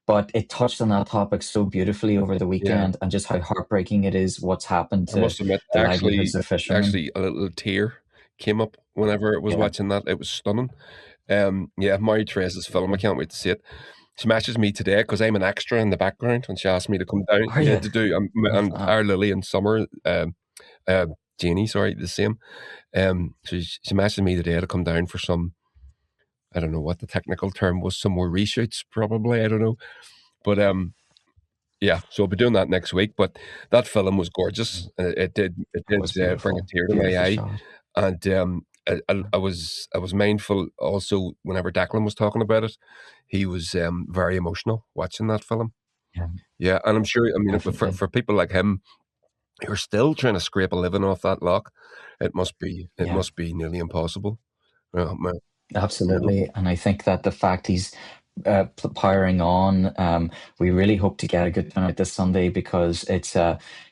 but it touched on that topic so beautifully over the weekend, and just how heartbreaking it is what's happened to the livelihoods of fishermen. Actually, a little tear came up whenever I was watching that. It was stunning. Marie-Therese's film, I can't wait to see it. She messages me today because I'm an extra in the background, and she asked me to come down to do, and our Lily and Summer, Janie, the same. So she messaged me today to come down for some, I don't know what the technical term was, some more reshoots probably, I don't know. But so I'll be doing that next week. But that film was gorgeous. It did bring a tear to my eye. And I was mindful also whenever Declan was talking about it. He was very emotional watching that film. Yeah, and I'm sure, for people like him, you're still trying to scrape a living off that loch. It must be nearly impossible. Absolutely. And I think that the fact he's powering on, we really hope to get a good turnout this Sunday, because it's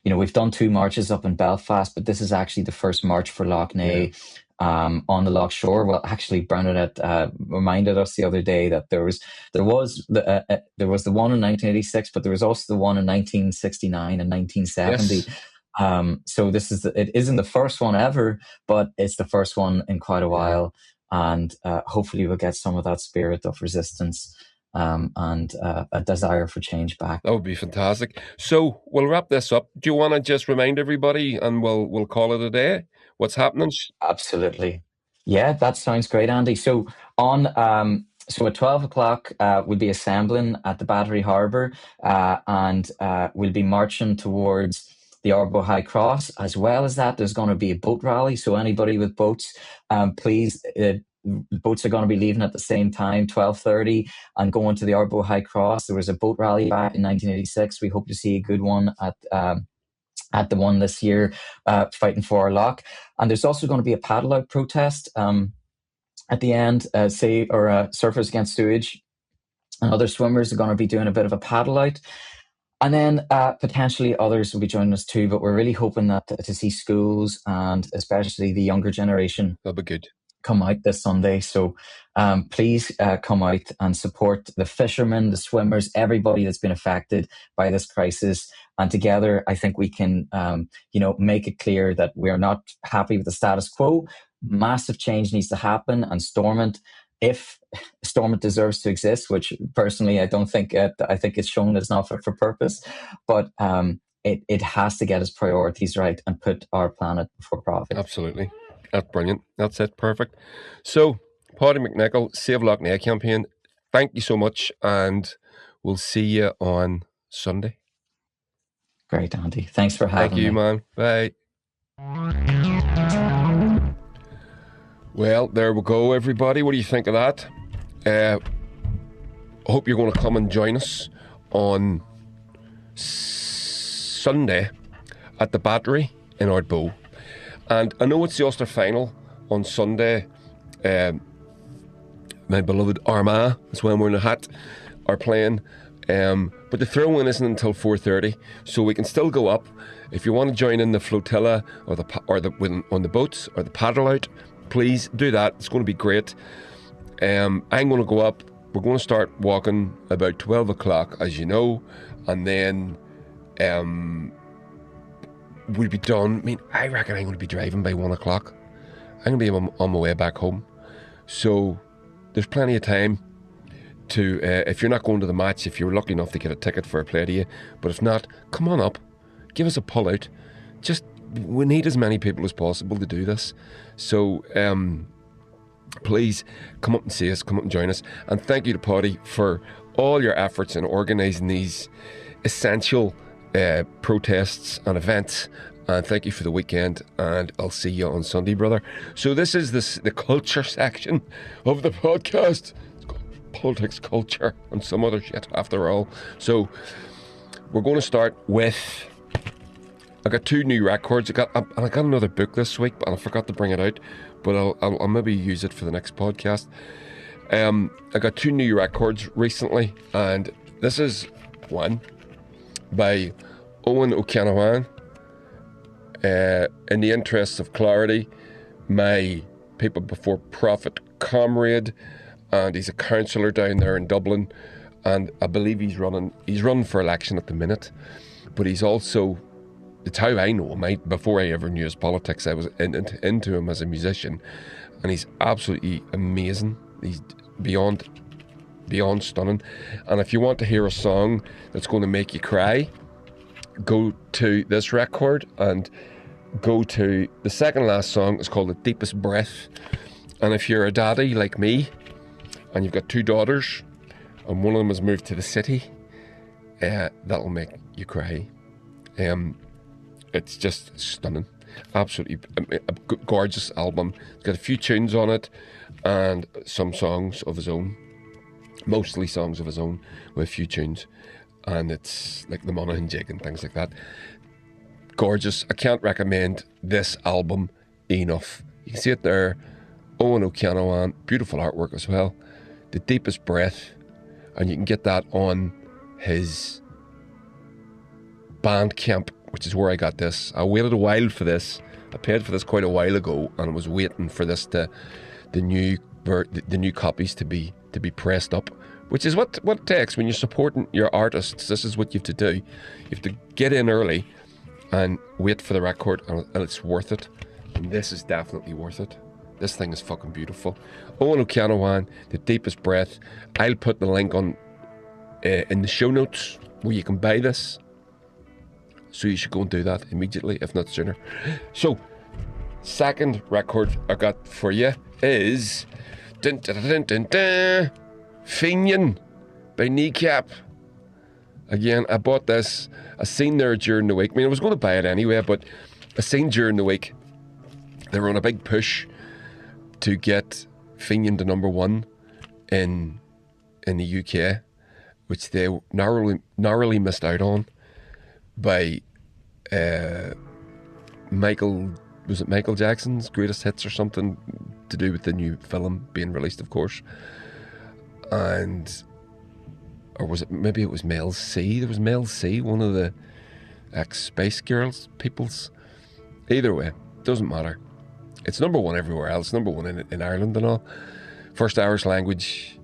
we've done 2 marches up in Belfast, but this is actually the first march for Lough Neagh on the Loch Shore. Well, actually, Bernadette reminded us the other day that there was the one in 1986, but there was also the one in 1969 and 1970. So it isn't the first one ever, but it's the first one in quite a while. And hopefully we'll get some of that spirit of resistance and a desire for change back. That would be fantastic. So we'll wrap this up. Do you want to just remind everybody, and we'll call it a day? What's happening? Absolutely. Yeah, that sounds great, Andy. So at 12 o'clock, we'll be assembling at the Battery Harbour, and we'll be marching towards the Ardboe High Cross. As well as that, there's going to be a boat rally. So anybody with boats, please, boats are going to be leaving at the same time, 12:30, and going to the Ardboe High Cross. There was a boat rally back in 1986. We hope to see a good one at at the one this year, fighting for our loch. And there's also going to be a paddle out protest at the end. Surfers Against Sewage and other swimmers are going to be doing a bit of a paddle out. And then potentially others will be joining us too, but we're really hoping that to see schools and especially the younger generation That'll be good. Come out this Sunday. So please come out and support the fishermen, the swimmers, everybody that's been affected by this crisis. And together, I think we can, make it clear that we're not happy with the status quo. Massive change needs to happen, and Stormont, if Stormont deserves to exist, which personally I don't think I think it's shown it's not fit for purpose, but it has to get its priorities right and put our planet before profit. Absolutely. That's brilliant. That's it. Perfect. So, Paidi McNicoll, Save Lough Neagh campaign, thank you so much, and we'll see you on Sunday. Great, Andy. Thanks for having me. Thank you, man. Bye. Well, there we go, everybody. What do you think of that? I hope you're going to come and join us on Sunday at the Battery in Ardboe. And I know it's the Ulster final on Sunday. My beloved Armagh, that's why I'm wearing a hat, are playing. But the throw-in isn't until 4:30, so we can still go up. If you want to join in the flotilla or on the boats or the paddle out, please do that. It's going to be great. I'm going to go up. We're going to start walking about 12 o'clock, as you know, and then we'll be done. I mean, I reckon I'm going to be driving by 1 o'clock. I'm going to be on my way back home. So there's plenty of time to, if you're not going to the match, if you're lucky enough to get a ticket, for a play to you. But if not, come on up. Give us a pull out. We need as many people as possible to do this. So please come up and see us, come up and join us. And thank you to Paidi for all your efforts in organising these essential protests and events. And thank you for the weekend, and I'll see you on Sunday, brother. So this is the culture section of the podcast. It's called Politics, Culture, and some other shit after all. So we're going to start with, I got 2 new records. I got another book this week, but I forgot to bring it out, but I'll maybe use it for the next podcast. I got 2 new records recently, and this is one by Eoghan O'Ceannabhan. In the interests of clarity, my people before profit comrade, and he's a councillor down there in Dublin, and I believe he's running for election at the minute, but he's also, it's how I know him. Before I ever knew his politics, I was into him as a musician, and he's absolutely amazing. He's beyond stunning. And if you want to hear a song that's going to make you cry, go to this record and go to the second last song. It's called The Deepest Breath. And if you're a daddy like me and you've got 2 daughters and one of them has moved to the city, that'll make you cry. It's just stunning. Absolutely a gorgeous album. It's got a few tunes on it and some songs of his own, mostly songs of his own with a few tunes, and it's like the Monaghan Jig and things like that. Gorgeous. I can't recommend this album enough. You can see it there. Eoghan O'Ceannabhan, beautiful artwork as well. The Deepest Breath, and you can get that on his Bandcamp, which is where I got this. I waited a while for this. I paid for this quite a while ago, and I was waiting for this the new copies to be pressed up, which is what it takes when you're supporting your artists. This is what you have to do. You have to get in early and wait for the record, and it's worth it. And this is definitely worth it. This thing is fucking beautiful. Eoghan O'Ceannabhan, The Deepest Breath. I'll put the link on in the show notes where you can buy this. So you should go and do that immediately, if not sooner. So, second record I got for you is Finian by Kneecap. Again, I bought this. I seen there during the week. I mean, I was going to buy it anyway, but I seen during the week they were on a big push to get Finian to #1 in the UK, which they narrowly missed out on by Michael Jackson's greatest hits or something to do with the new film being released, of course. And, or was it, maybe it was Mel C. There was Mel C, one of the ex-Spice Girls peoples. Either way, doesn't matter. It's number one everywhere else, number one in Ireland and all. First Irish language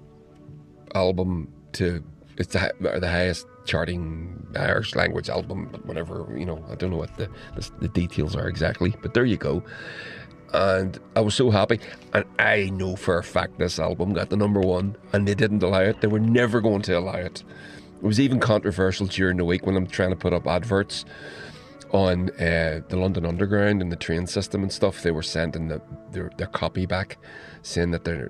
album it's the highest charting Irish language album, but whatever, you know, I don't know what the details are exactly, but there you go. And I was so happy, and I know for a fact this album got the number one, and they didn't allow it. They were never going to allow it. It was even controversial during the week when I'm trying to put up adverts on the London Underground and the train system and stuff. They were sending their copy back, saying that they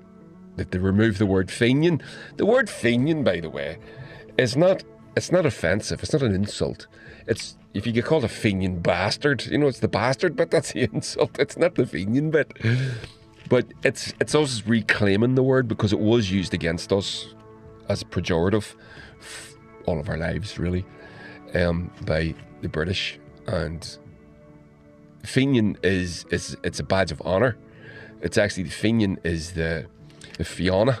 removed the word Fenian. The word Fenian, by the way, it's not offensive. It's not an insult. It's, if you get called a Fenian bastard, you know, it's the bastard bit that's the insult. It's not the Fenian bit. But it's us reclaiming the word because it was used against us as a pejorative all of our lives, really, by the British. And Fenian it's a badge of honour. It's actually, the Fenian is the Fianna,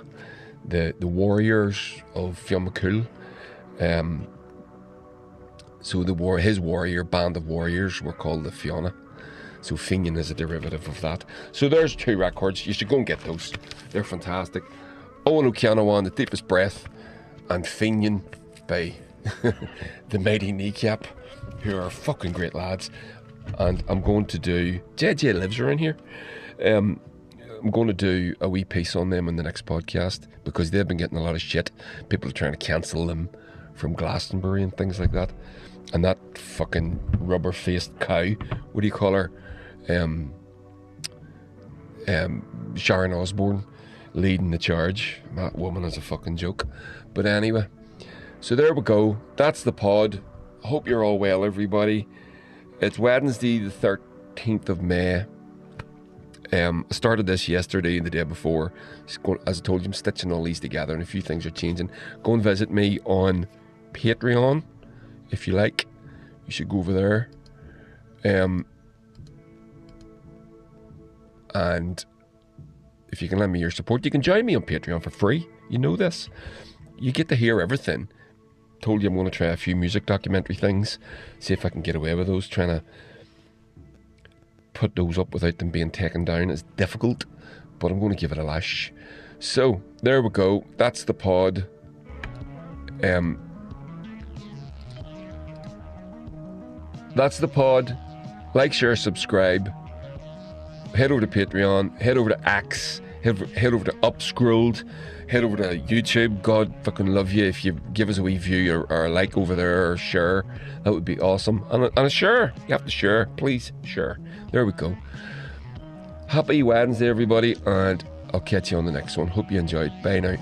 the warriors of Fionn McCool. So his warrior band of warriors were called the Fianna. So Fenian is a derivative of that. So there's 2 records. You should go and get those. They're fantastic. Eoghan O'Ceannabhan, The Deepest Breath, and Fenian by the mighty Kneecap, who are fucking great lads. And I'm going to do, JJ lives around here. I'm going to do a wee piece on them in the next podcast because they've been getting a lot of shit. People are trying to cancel them from Glastonbury and things like that. And that fucking rubber-faced cow, what do you call her? Sharon Osbourne leading the charge. That woman is a fucking joke. But anyway, so there we go. That's the pod. I hope you're all well, everybody. It's Wednesday the 13th of May. I started this yesterday and the day before. As I told you, I'm stitching all these together and a few things are changing. Go and visit me on Patreon if you like. You should go over there. And if you can lend me your support, you can join me on Patreon for free. You know this. You get to hear everything. Told you I'm going to try a few music documentary things. See if I can get away with those. Trying to put those up without them being taken down is difficult, but I'm going to give it a lash. So there we go. That's the pod. That's the pod. Like, share, subscribe. Head over to Patreon. Head over to Axe. Head over to Upscrolled. Head over to YouTube. God fucking love you if you give us a wee view or a like over there or share. That would be awesome. And a share. You have to share. Please share. There we go. Happy Wednesday, everybody. And I'll catch you on the next one. Hope you enjoyed. Bye now.